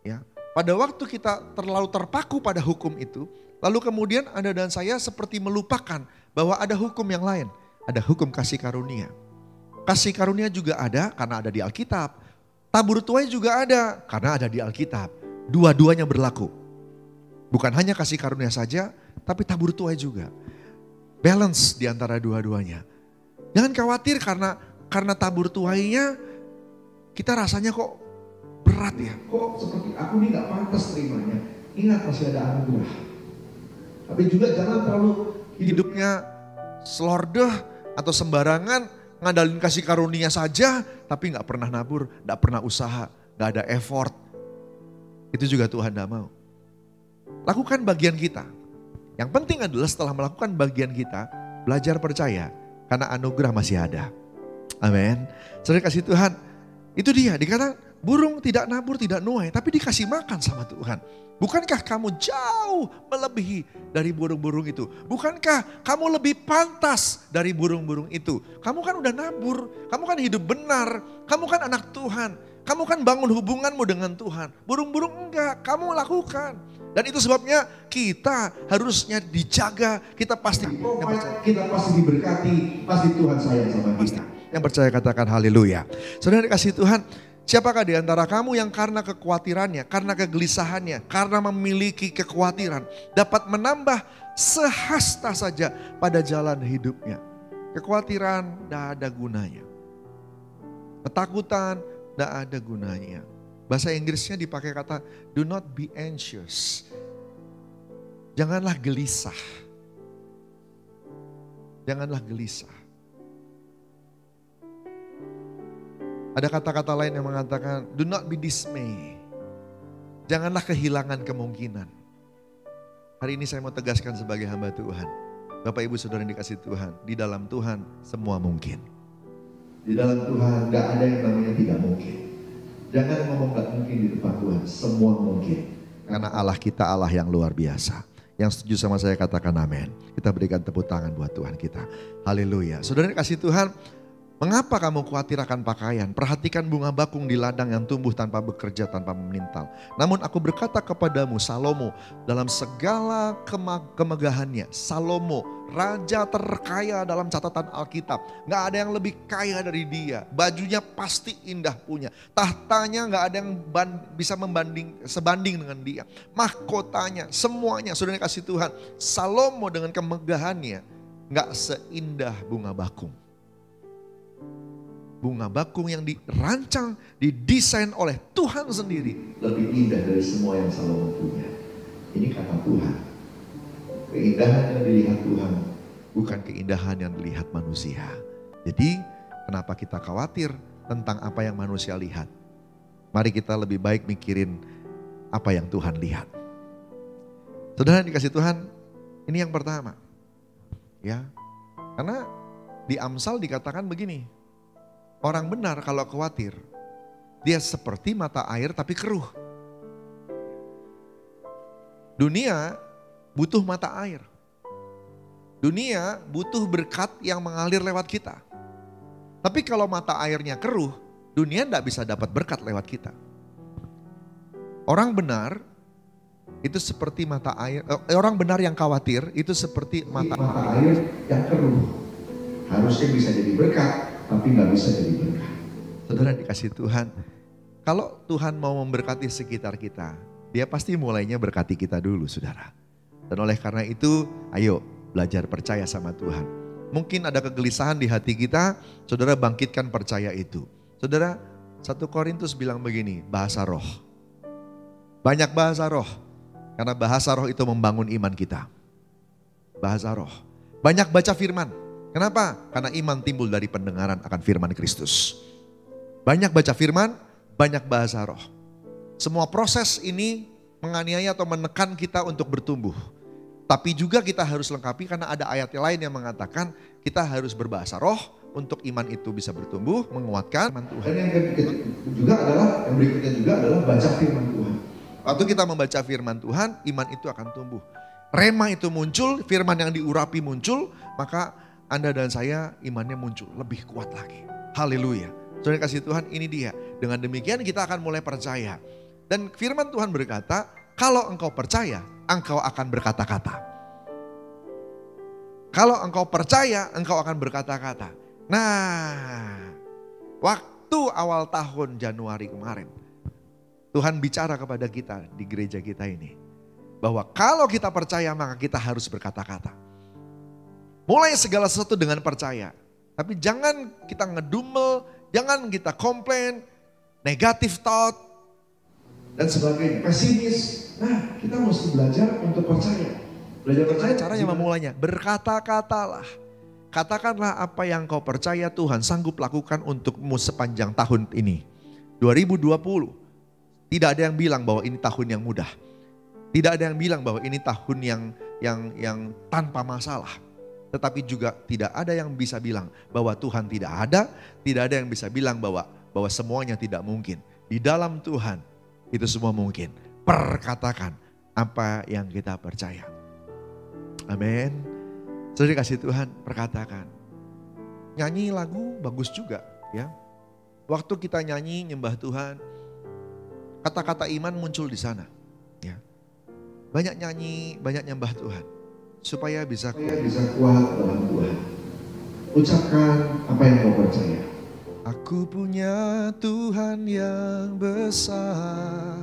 ya, pada waktu kita terlalu terpaku pada hukum itu, lalu kemudian Anda dan saya seperti melupakan bahwa ada hukum yang lain. Ada hukum kasih karunia. Kasih karunia juga ada karena ada di Alkitab. Tabur tuai juga ada karena ada di Alkitab. Dua-duanya berlaku. Bukan hanya kasih karunia saja, tapi tabur tuai juga. Balance di antara dua-duanya. Jangan khawatir karena tabur tuainya kita rasanya kok berat ya. Kok seperti aku ini gak pantas terimanya. Ingat masih ada anugerah. Tapi juga jangan terlalu hidupnya selordeh atau sembarangan. Ngandalin kasih karunia saja, tapi gak pernah nabur, gak pernah usaha, gak ada effort. Itu juga Tuhan gak mau. Lakukan bagian kita. Yang penting adalah setelah melakukan bagian kita, belajar percaya, karena anugerah masih ada. Amin. Saudara kasih Tuhan, itu dia, dikatakan Burung tidak nabur, tidak nuai, tapi dikasih makan sama Tuhan. Bukankah kamu jauh melebihi dari burung-burung itu? Bukankah kamu lebih pantas dari burung-burung itu? Kamu kan udah nabur, kamu kan hidup benar, kamu kan anak Tuhan. Kamu kan bangun hubunganmu dengan Tuhan. Burung-burung enggak, kamu lakukan. Dan itu sebabnya kita harusnya dijaga, kita pasti diberkati, pasti Tuhan sayang sama kita. Yang percaya katakan haleluya. Saudara dikasih Tuhan, siapakah di antara kamu yang karena kekhawatirannya, karena kegelisahannya, karena memiliki kekhawatiran dapat menambah sehasta saja pada jalan hidupnya? Kekhawatiran tidak ada gunanya. Ketakutan tidak ada gunanya. Bahasa Inggrisnya dipakai kata do not be anxious. Janganlah gelisah. Janganlah gelisah. Ada kata-kata lain yang mengatakan do not be dismay. Janganlah kehilangan kemungkinan. Hari ini saya mau tegaskan sebagai hamba Tuhan. Bapak Ibu Saudara yang dikasih Tuhan, di dalam Tuhan semua mungkin. Di dalam Tuhan gak ada yang namanya tidak mungkin. Jangan ngomong gak mungkin di depan Tuhan, semua mungkin. Karena Allah kita Allah yang luar biasa. Yang setuju sama saya katakan amin. Kita berikan tepuk tangan buat Tuhan kita. Haleluya. Saudara dikasih Tuhan, mengapa kamu khawatir akan pakaian? Perhatikan bunga bakung di ladang yang tumbuh tanpa bekerja, tanpa memintal. Namun aku berkata kepadamu, Salomo, dalam segala kemegahannya, Salomo, raja terkaya dalam catatan Alkitab. Gak ada yang lebih kaya dari dia. Bajunya pasti indah punya. Tahtanya gak ada yang bisa sebanding dengan dia. Mahkotanya, semuanya, saudara kasih Tuhan. Salomo dengan kemegahannya gak seindah bunga bakung. Bunga bakung yang dirancang, didesain oleh Tuhan sendiri. Lebih indah dari semua yang Salomo punya. Ini kata Tuhan. Keindahan yang dilihat Tuhan. Bukan keindahan yang dilihat manusia. Jadi kenapa kita khawatir tentang apa yang manusia lihat? Mari kita lebih baik mikirin apa yang Tuhan lihat. Saudara dikasih Tuhan, ini yang pertama. Ya, karena di Amsal dikatakan begini. Orang benar kalau khawatir, dia seperti mata air tapi keruh. Dunia butuh mata air. Dunia butuh berkat yang mengalir lewat kita. Tapi kalau mata airnya keruh, dunia tidak bisa dapat berkat lewat kita. Orang benar itu seperti mata air, orang benar yang khawatir itu seperti mata air yang keruh. Harusnya bisa jadi berkat, tapi nggak bisa jadi berkat. Saudara dikasih Tuhan, kalau Tuhan mau memberkati sekitar kita, dia pasti mulainya berkati kita dulu saudara. Dan oleh karena itu, ayo belajar percaya sama Tuhan. Mungkin ada kegelisahan di hati kita, saudara bangkitkan percaya itu. Saudara, 1 Korintus bilang begini, bahasa roh. Banyak bahasa roh, karena bahasa roh itu membangun iman kita. Bahasa roh. Banyak baca firman. Kenapa? Karena iman timbul dari pendengaran akan firman Kristus. Banyak baca firman, banyak bahasa roh. Semua proses ini menganiaya atau menekan kita untuk bertumbuh. Tapi juga kita harus lengkapi karena ada ayat lain yang mengatakan kita harus berbahasa roh untuk iman itu bisa bertumbuh, menguatkan iman Tuhan. Dan yang berikutnya juga adalah baca firman Tuhan. Waktu kita membaca firman Tuhan, iman itu akan tumbuh. Rema itu muncul, firman yang diurapi muncul, maka Anda dan saya imannya muncul, lebih kuat lagi. Haleluya. Saudara kasih Tuhan, ini dia. Dengan demikian kita akan mulai percaya. Dan firman Tuhan berkata, kalau engkau percaya, engkau akan berkata-kata. Kalau engkau percaya, engkau akan berkata-kata. Nah, waktu awal tahun Januari kemarin, Tuhan bicara kepada kita di gereja kita ini. Bahwa kalau kita percaya, maka kita harus berkata-kata. Mulai segala sesuatu dengan percaya. Tapi jangan kita ngedumel, jangan kita komplain, negatif thought, dan sebagainya, pesimis. Nah, kita mesti belajar untuk percaya. Belajar percaya. Caranya memulainya, berkata-katalah. Katakanlah apa yang kau percaya Tuhan sanggup lakukan untukmu sepanjang tahun ini. 2020. Tidak ada yang bilang bahwa ini tahun yang mudah. Tidak ada yang bilang bahwa ini tahun yang tanpa masalah. Tetapi juga tidak ada yang bisa bilang bahwa Tuhan tidak ada yang bisa bilang bahwa semuanya tidak mungkin. Di dalam Tuhan itu semua mungkin. Perkatakan apa yang kita percaya. Amin. Sudah dikasih Tuhan, perkatakan. Nyanyi lagu bagus juga ya. Waktu kita nyanyi nyembah Tuhan, kata-kata iman muncul di sana. Ya. Banyak nyanyi, banyak nyembah Tuhan. Supaya bisa kuat dalam Tuhan. Ucapkan apa yang kau percaya. Aku punya Tuhan yang besar,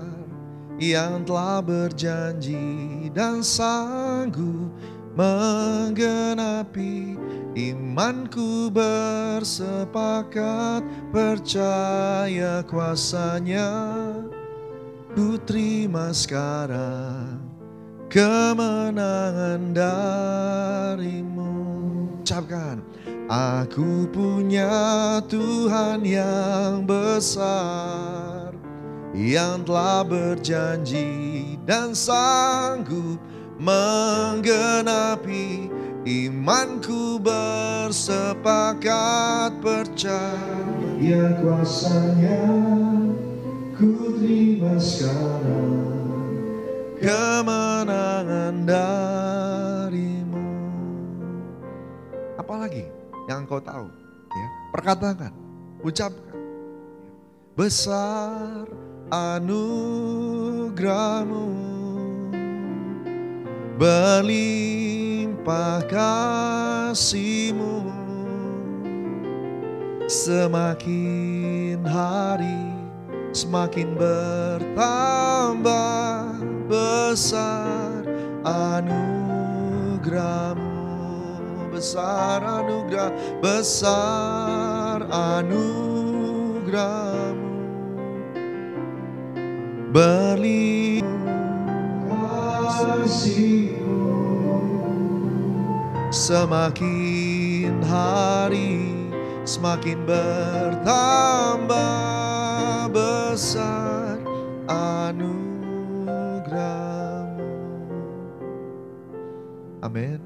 yang telah berjanji dan sanggup menggenapi. Imanku bersepakat percaya kuasanya. Ku terima sekarang kemenangan darimu. Ucapkan, aku punya Tuhan yang besar, yang telah berjanji dan sanggup menggenapi. Imanku bersepakat percaya kuasanya. Ku terima sekarang kemenangan darimu. Apalagi yang engkau tahu, ya, perkatakan, ucapkan. Besar anugerahmu, berlimpah kasih-Mu, semakin hari semakin bertambah besar anugerah-Mu, besar anugerah, besar anugerah-Mu, berlimpah kasih-Mu, semakin hari semakin bertambah besar anugerah-Mu. Amin.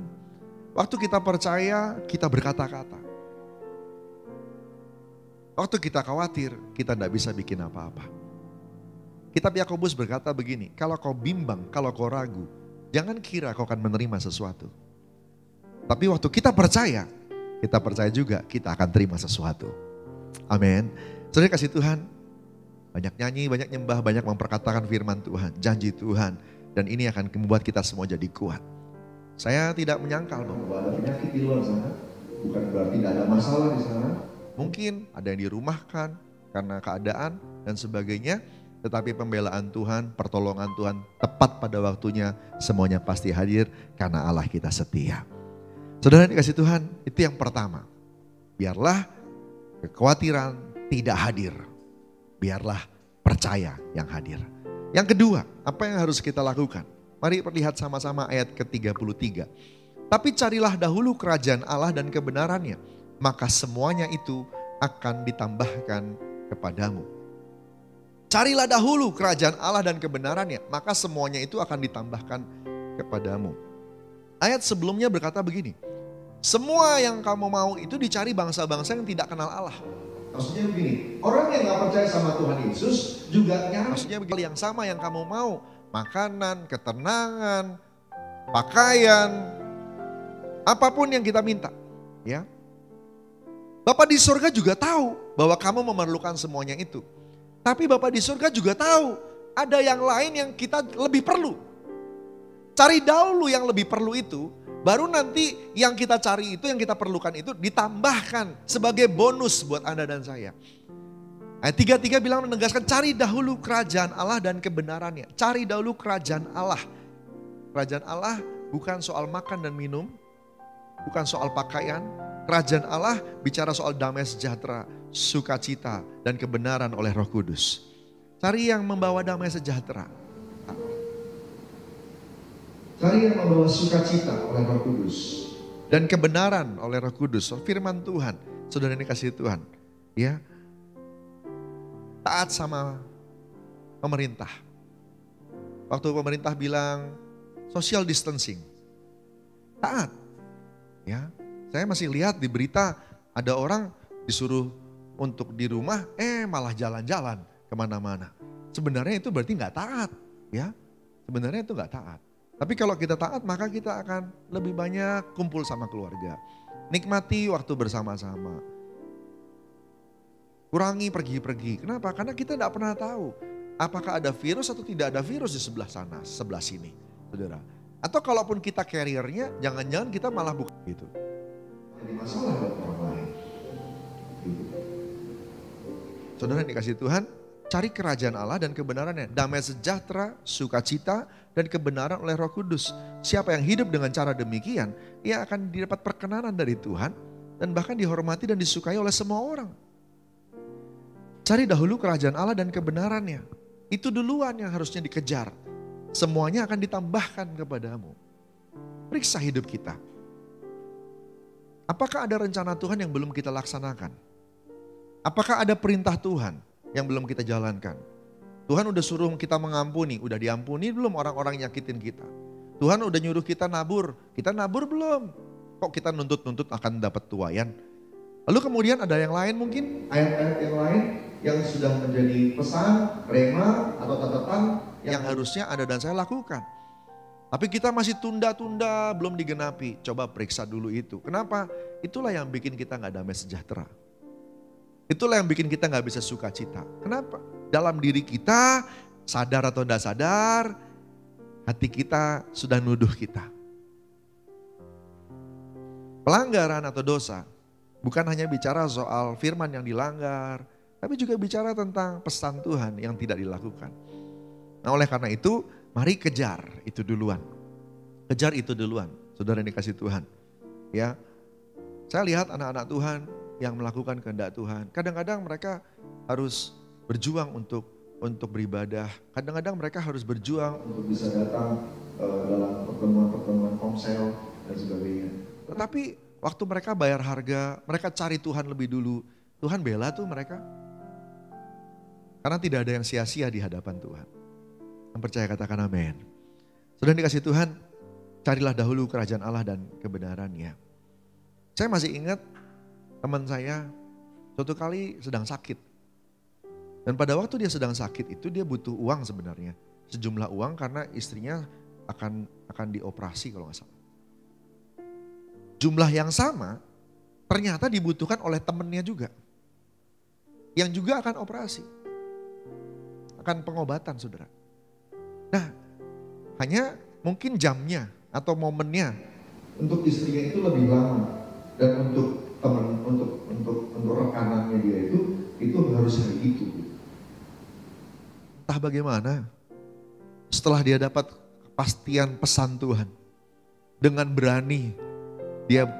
Waktu kita percaya, kita berkata-kata. Waktu kita khawatir, kita tidak bisa bikin apa-apa. Kitab Yakobus berkata begini, kalau kau bimbang, kalau kau ragu, jangan kira kau akan menerima sesuatu. Tapi waktu kita percaya juga kita akan terima sesuatu. Amin. Saudara kasih Tuhan, banyak nyanyi, banyak nyembah, banyak memperkatakan firman Tuhan, janji Tuhan. Dan ini akan membuat kita semua jadi kuat. Saya tidak menyangkal bahwa ada penyakit di luar sana, bukan berarti tidak ada masalah di sana. Mungkin ada yang dirumahkan karena keadaan dan sebagainya. Tetapi pembelaan Tuhan, pertolongan Tuhan tepat pada waktunya, semuanya pasti hadir karena Allah kita setia. Saudara yang dikasih Tuhan, itu yang pertama. Biarlah kekhawatiran tidak hadir. Biarlah percaya yang hadir. Yang kedua, apa yang harus kita lakukan? Mari lihat sama-sama ayat ke-33. Tapi carilah dahulu kerajaan Allah dan kebenarannya, maka semuanya itu akan ditambahkan kepadamu. Carilah dahulu kerajaan Allah dan kebenarannya, maka semuanya itu akan ditambahkan kepadamu. Ayat sebelumnya berkata begini, semua yang kamu mau itu dicari bangsa-bangsa yang tidak kenal Allah. Maksudnya begini, orang yang gak percaya sama Tuhan Yesus juga nyari. Maksudnya begini, yang sama yang kamu mau, makanan, ketenangan, pakaian, apapun yang kita minta. Ya, Bapa di surga juga tahu bahwa kamu memerlukan semuanya itu. Tapi Bapa di surga juga tahu ada yang lain yang kita lebih perlu. Cari dahulu yang lebih perlu itu, baru nanti yang kita cari itu, yang kita perlukan itu ditambahkan sebagai bonus buat Anda dan saya. Ayat 33 bilang menegaskan cari dahulu kerajaan Allah dan kebenarannya. Cari dahulu kerajaan Allah. Kerajaan Allah bukan soal makan dan minum, bukan soal pakaian. Kerajaan Allah bicara soal damai sejahtera, sukacita dan kebenaran oleh Roh Kudus. Cari yang membawa damai sejahtera. Cari yang membawa sukacita oleh Roh Kudus. Dan kebenaran oleh Roh Kudus, firman Tuhan. Saudara ini kasih Tuhan. Ya, taat sama pemerintah. Waktu pemerintah bilang social distancing, taat. Ya, saya masih lihat di berita ada orang disuruh untuk di rumah, malah jalan-jalan kemana-mana. Sebenarnya itu berarti nggak taat, ya. Sebenarnya itu nggak taat. Tapi kalau kita taat maka kita akan lebih banyak kumpul sama keluarga. Nikmati waktu bersama-sama. Kurangi pergi-pergi. Kenapa? Karena kita tidak pernah tahu apakah ada virus atau tidak ada virus di sebelah sana, sebelah sini, saudara. Atau kalaupun kita carrier-nya, jangan-jangan kita malah bukan gitu. Jadi masalah buat orang lain. Gitu. Saudara yang dikasih Tuhan, cari kerajaan Allah dan kebenarannya. Damai sejahtera, sukacita, dan kebenaran oleh Roh Kudus. Siapa yang hidup dengan cara demikian, ia akan didapat perkenanan dari Tuhan dan bahkan dihormati dan disukai oleh semua orang. Cari dahulu kerajaan Allah dan kebenarannya. Itu duluan yang harusnya dikejar. Semuanya akan ditambahkan kepadamu. Periksa hidup kita. Apakah ada rencana Tuhan yang belum kita laksanakan? Apakah ada perintah Tuhan yang belum kita jalankan? Tuhan udah suruh kita mengampuni, udah diampuni belum orang-orang nyakitin kita? Tuhan udah nyuruh kita nabur belum? Kok kita nuntut-nuntut akan dapat tuaian? Lalu kemudian ada yang lain mungkin? Ayat-ayat yang lain yang sudah menjadi pesan, rema, atau catatan yang harusnya Anda dan saya lakukan. Tapi kita masih tunda-tunda, belum digenapi. Coba periksa dulu itu. Kenapa? Itulah yang bikin kita gak damai sejahtera. Itulah yang bikin kita gak bisa sukacita. Kenapa? Dalam diri kita, sadar atau tidak sadar, hati kita sudah nuduh kita. Pelanggaran atau dosa bukan hanya bicara soal firman yang dilanggar, tapi juga bicara tentang pesan Tuhan yang tidak dilakukan. Nah oleh karena itu, mari kejar itu duluan. Kejar itu duluan, saudara yang dikasih Tuhan. Ya, saya lihat anak-anak Tuhan yang melakukan kehendak Tuhan. Kadang-kadang mereka harus berjuang untuk beribadah. Kadang-kadang mereka harus berjuang untuk bisa datang dalam pertemuan-pertemuan komsel dan sebagainya. Tetapi waktu mereka bayar harga, mereka cari Tuhan lebih dulu. Tuhan bela tuh mereka. Karena tidak ada yang sia-sia di hadapan Tuhan. Yang percaya katakan amin. Sudah dikasih Tuhan, carilah dahulu kerajaan Allah dan kebenarannya. Saya masih ingat teman saya suatu kali sedang sakit. Dan pada waktu dia sedang sakit itu dia butuh uang sebenarnya. Sejumlah uang karena istrinya akan dioperasi kalau nggak salah. Jumlah yang sama ternyata dibutuhkan oleh temannya juga. Yang juga akan operasi. Akan pengobatan saudara. Nah hanya mungkin jamnya atau momennya. Untuk istrinya itu lebih lama. Dan untuk teman, untuk rekanannya dia itu harus hari itu. Entah bagaimana, setelah dia dapat kepastian pesan Tuhan, dengan berani dia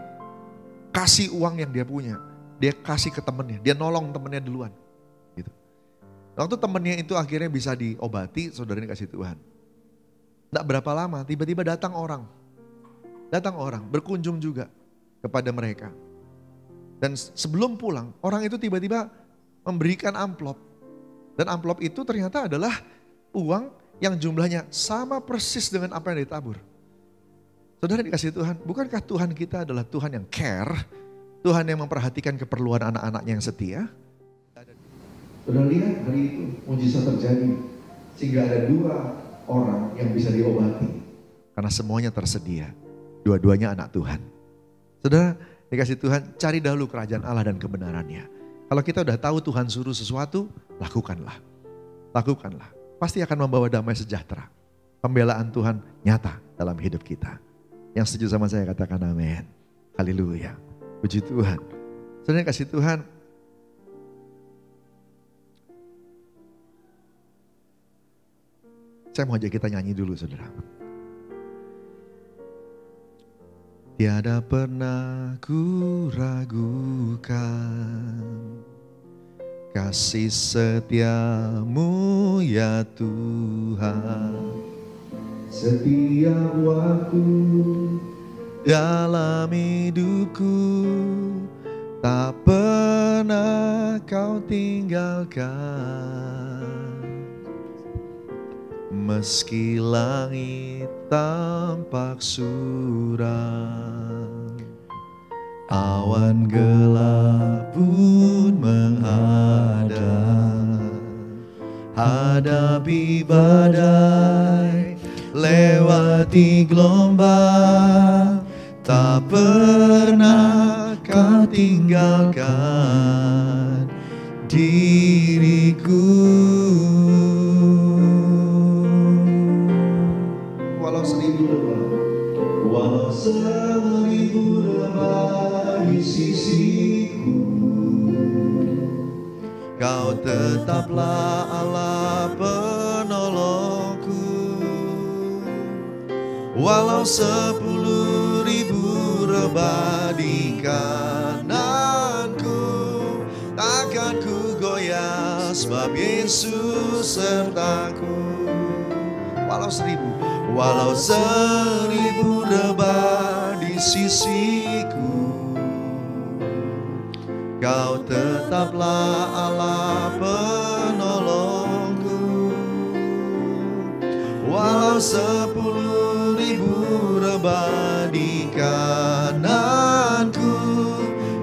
kasih uang yang dia punya, dia kasih ke temennya, dia nolong temennya duluan. Gitu. Waktu temennya itu akhirnya bisa diobati, saudara dikasih Tuhan. Tidak berapa lama, tiba-tiba datang orang berkunjung juga kepada mereka. Dan sebelum pulang, orang itu tiba-tiba memberikan amplop. Dan amplop itu ternyata adalah uang yang jumlahnya sama persis dengan apa yang ditabur. Saudara dikasih Tuhan, bukankah Tuhan kita adalah Tuhan yang care? Tuhan yang memperhatikan keperluan anak-anaknya yang setia? Saudara lihat hari itu mujizat terjadi. Sehingga ada 2 orang yang bisa diobati. Karena semuanya tersedia. Dua-duanya anak Tuhan. Saudara dikasih Tuhan, cari dahulu kerajaan Allah dan kebenarannya. Kalau kita udah tahu Tuhan suruh sesuatu, lakukanlah. Lakukanlah. Pasti akan membawa damai sejahtera. Pembelaan Tuhan nyata dalam hidup kita. Yang setuju sama saya katakan amin. Haleluya. Puji Tuhan. Saudara kasih Tuhan. Saya mau ajak kita nyanyi dulu saudara. Tiada pernah ku ragukan kasih setiamu ya Tuhan. Setiap waktu dalam hidupku tak pernah kau tinggalkan. Meski langit tampak suram, awan gelap pun menghadap, hadapi badai, lewati gelombang, tak pernah kau tinggalkan diriku. Walau seribu lebah di sisiku, kau tetaplah Allah penolongku. Walau 10.000 rebah di kananku, takkan ku goyah sebab Yesus sertaku. Walau 1000 rebah di sisiku, kau tetaplah Allah penolongku. Walau 10.000 rebah di kananku,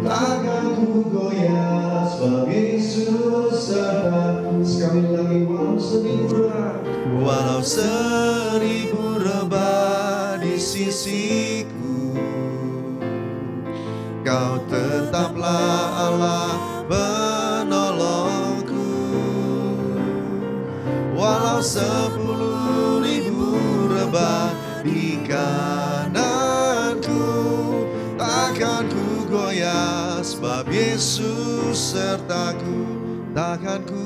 takkan ku goyah sebab Yesus sertaku. Sekali lagi, walau 1000 rebah di sisiku, kau tetaplah Allah penolongku. Walau 10.000 rebah di kananku, takkan ku goyah sebab Yesus sertaku. Takkan ku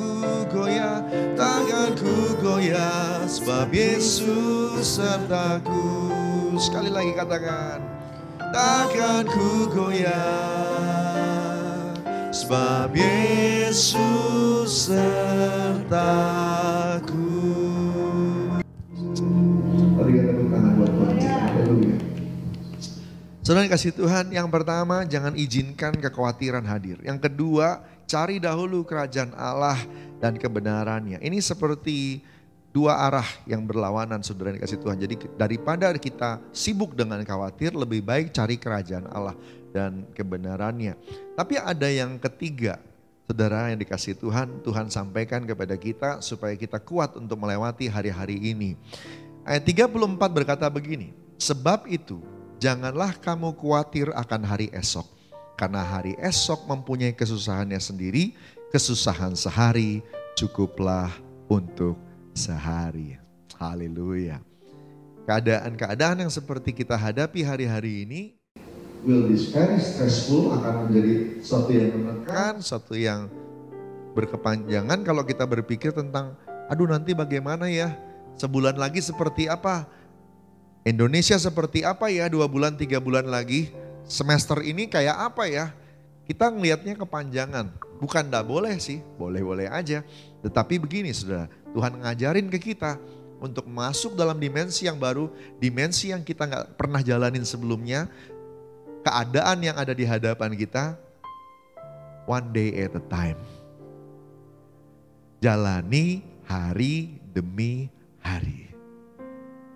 goyah sebab Yesus sertaku. Sekali lagi katakan, takkan ku goyah sebab Yesus sertaku. Saudara kasih Tuhan, yang pertama jangan izinkan kekhawatiran hadir. Yang kedua, cari dahulu kerajaan Allah dan kebenarannya. Ini seperti dua arah yang berlawanan, saudara yang kasih Tuhan. Jadi daripada kita sibuk dengan khawatir, lebih baik cari kerajaan Allah dan kebenarannya. Tapi ada yang ketiga, saudara yang dikasih Tuhan, Tuhan sampaikan kepada kita supaya kita kuat untuk melewati hari-hari ini. Ayat 34 berkata begini, sebab itu janganlah kamu khawatir akan hari esok, karena hari esok mempunyai kesusahannya sendiri, kesusahan sehari cukuplah untuk sehari. Haleluya. Keadaan-keadaan yang seperti kita hadapi hari-hari ini will be very stressful, akan menjadi suatu yang menekan, suatu yang berkepanjangan kalau kita berpikir tentang, aduh nanti bagaimana ya, sebulan lagi seperti apa, Indonesia seperti apa ya 2 bulan 3 bulan lagi, semester ini kayak apa ya. Kita ngelihatnya kepanjangan, bukan enggak boleh sih, boleh-boleh aja. Tetapi begini saudara, Tuhan ngajarin ke kita untuk masuk dalam dimensi yang baru, dimensi yang kita gak pernah jalanin sebelumnya. Keadaan yang ada di hadapan kita, one day at a time. Jalani hari demi hari.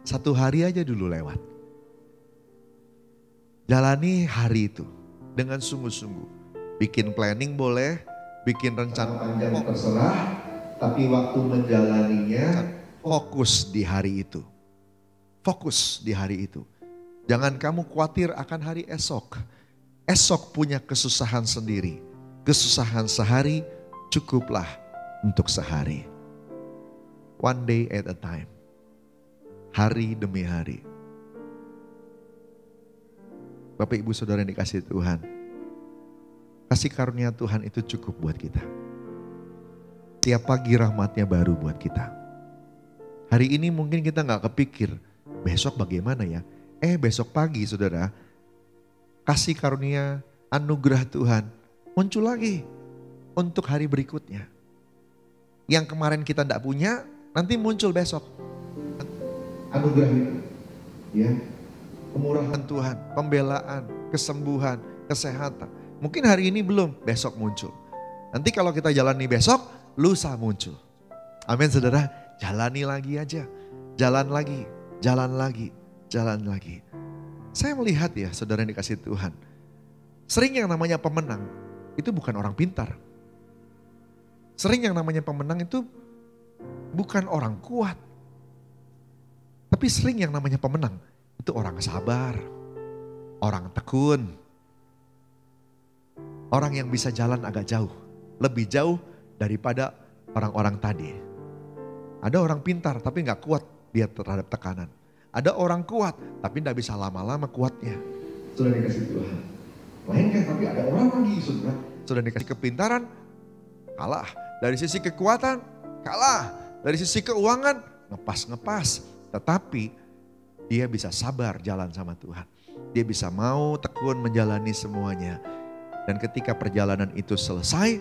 1 hari aja dulu lewat. Jalani hari itu dengan sungguh-sungguh. Bikin planning boleh, bikin rencana panjang terserah, tapi waktu menjalaninya fokus di hari itu. Fokus di hari itu. Jangan kamu khawatir akan hari esok. Esok punya kesusahan sendiri. Kesusahan sehari cukuplah untuk sehari. One day at a time. Hari demi hari. Bapak Ibu Saudara yang dikasihi Tuhan. Kasih karunia Tuhan itu cukup buat kita. Tiap pagi rahmatnya baru buat kita. Hari ini mungkin kita gak kepikir, besok bagaimana ya? Besok pagi saudara, kasih karunia anugerah Tuhan muncul lagi untuk hari berikutnya. Yang kemarin kita gak punya, nanti muncul besok. Anugerah itu, ya, kemurahan Tuhan, pembelaan, kesembuhan, kesehatan. Mungkin hari ini belum, besok muncul. Nanti kalau kita jalani besok, lusa muncul. Amin saudara, jalani lagi aja. Jalan lagi, jalan lagi, jalan lagi. Saya melihat ya saudara yang dikasih Tuhan. Sering yang namanya pemenang, itu bukan orang pintar. Sering yang namanya pemenang itu bukan orang kuat. Tapi sering yang namanya pemenang itu orang sabar, orang tekun, orang yang bisa jalan agak jauh, lebih jauh daripada orang-orang tadi. Ada orang pintar tapi gak kuat dia terhadap tekanan. Ada orang kuat tapi gak bisa lama-lama kuatnya. Sudah dikasih Tuhan. Melainkan tapi ada orang lagi Sudah dikasih kepintaran, kalah. Dari sisi kekuatan, kalah. Dari sisi keuangan, ngepas. Tetapi dia bisa sabar jalan sama Tuhan. Dia bisa mau tekun menjalani semuanya. Dan ketika perjalanan itu selesai,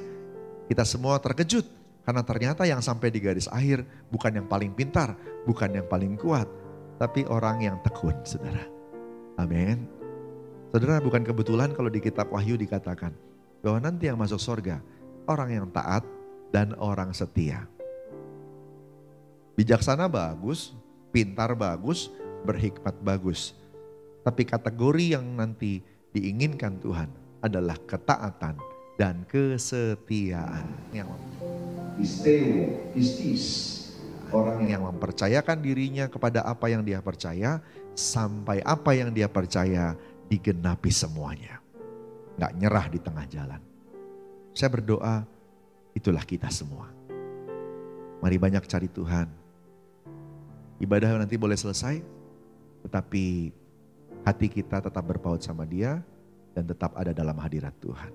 kita semua terkejut. Karena ternyata yang sampai di garis akhir bukan yang paling pintar, bukan yang paling kuat. Tapi orang yang tekun, saudara. Amin. Saudara, bukan kebetulan kalau di kitab Wahyu dikatakan bahwa nanti yang masuk surga orang yang taat dan orang setia. Bijaksana bagus, pintar bagus, berhikmat bagus. Tapi kategori yang nanti diinginkan Tuhan adalah ketaatan dan kesetiaan. Orang yang mempercayakan dirinya kepada apa yang dia percaya, sampai apa yang dia percaya digenapi semuanya. Gak nyerah di tengah jalan. Saya berdoa, itulah kita semua. Mari banyak cari Tuhan. Ibadah nanti boleh selesai, tetapi hati kita tetap berpaut sama Dia dan tetap ada dalam hadirat Tuhan.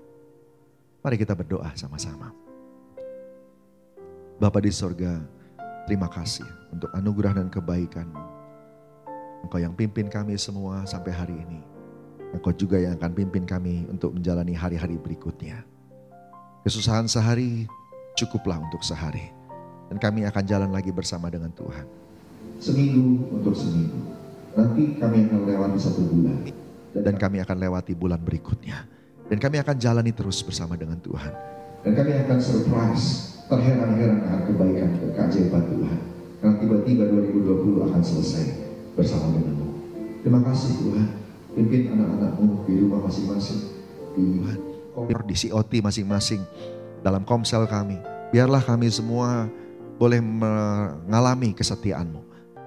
Mari kita berdoa sama-sama. Bapa di sorga, terima kasih untuk anugerah dan kebaikan-Mu. Engkau yang pimpin kami semua sampai hari ini. Engkau juga yang akan pimpin kami untuk menjalani hari-hari berikutnya. Kesusahan sehari cukuplah untuk sehari. Dan kami akan jalan lagi bersama dengan Tuhan. Seminggu untuk seminggu. Nanti kami akan lewati 1 bulan. Dan kami akan lewati bulan berikutnya. Dan kami akan jalani terus bersama dengan Tuhan. Dan kami akan surprise, terheran-heran akan kebaikan dan keajaiban Tuhan. Karena tiba-tiba 2020 akan selesai bersama dengan-Mu. Terima kasih Tuhan. Pimpin anak-anak-Mu di rumah masing-masing. Di COT masing-masing. Dalam komsel kami. Biarlah kami semua boleh mengalami kesetiaan-Mu.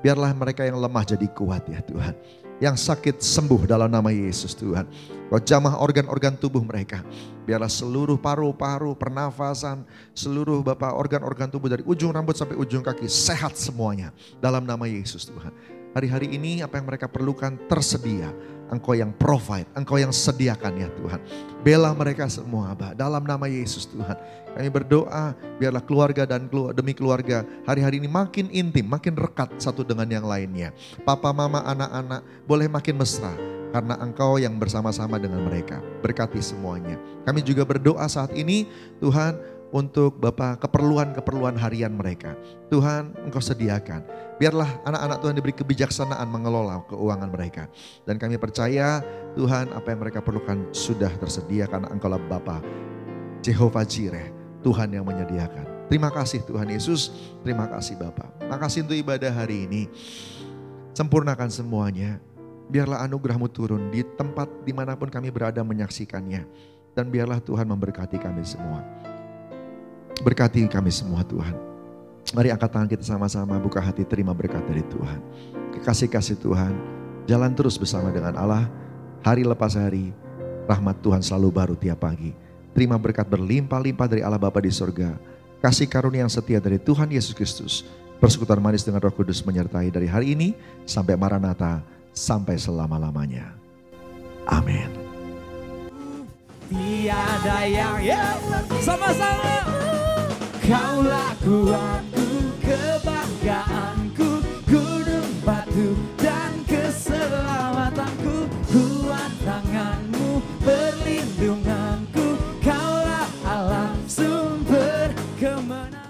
Biarlah mereka yang lemah jadi kuat ya Tuhan. Yang sakit sembuh dalam nama Yesus Tuhan. Kau jamah organ-organ tubuh mereka. Biarlah seluruh paru-paru, pernafasan, seluruh Bapak organ-organ tubuh dari ujung rambut sampai ujung kaki sehat semuanya. Dalam nama Yesus Tuhan. Hari-hari ini apa yang mereka perlukan tersedia. Engkau yang provide, Engkau yang sediakan ya Tuhan. Bela mereka semua Abah, dalam nama Yesus Tuhan. Kami berdoa biarlah keluarga dan demi keluarga hari-hari ini makin intim, makin rekat satu dengan yang lainnya. Papa, mama, anak-anak boleh makin mesra. Karena Engkau yang bersama-sama dengan mereka. Berkati semuanya. Kami juga berdoa saat ini Tuhan untuk Bapak keperluan-keperluan harian mereka. Tuhan Engkau sediakan. Biarlah anak-anak Tuhan diberi kebijaksanaan mengelola keuangan mereka. Dan kami percaya Tuhan apa yang mereka perlukan sudah tersedia karena Engkaulah Bapa Jehovah Jireh, Tuhan yang menyediakan. Terima kasih Tuhan Yesus, terima kasih Bapa. Makasih untuk ibadah hari ini. Sempurnakan semuanya. Biarlah anugerah-Mu turun di tempat dimanapun kami berada menyaksikannya. Dan biarlah Tuhan memberkati kami semua. Berkati kami semua Tuhan. Mari angkat tangan kita sama-sama, buka hati, terima berkat dari Tuhan. Kekasih-kasih Tuhan, jalan terus bersama dengan Allah. Hari lepas hari, rahmat Tuhan selalu baru tiap pagi. Terima berkat berlimpah-limpah dari Allah Bapa di surga. Kasih karunia yang setia dari Tuhan Yesus Kristus. Persekutuan manis dengan Roh Kudus menyertai dari hari ini sampai Maranatha, sampai selama-lamanya. Amin. Tiada yang sama-sama. Kaulah kuatku, kebanggaanku, gunung batu dan keselamatanku. Kuat tanganmu, perlindunganku, kaulah Allah sumber kemenangan.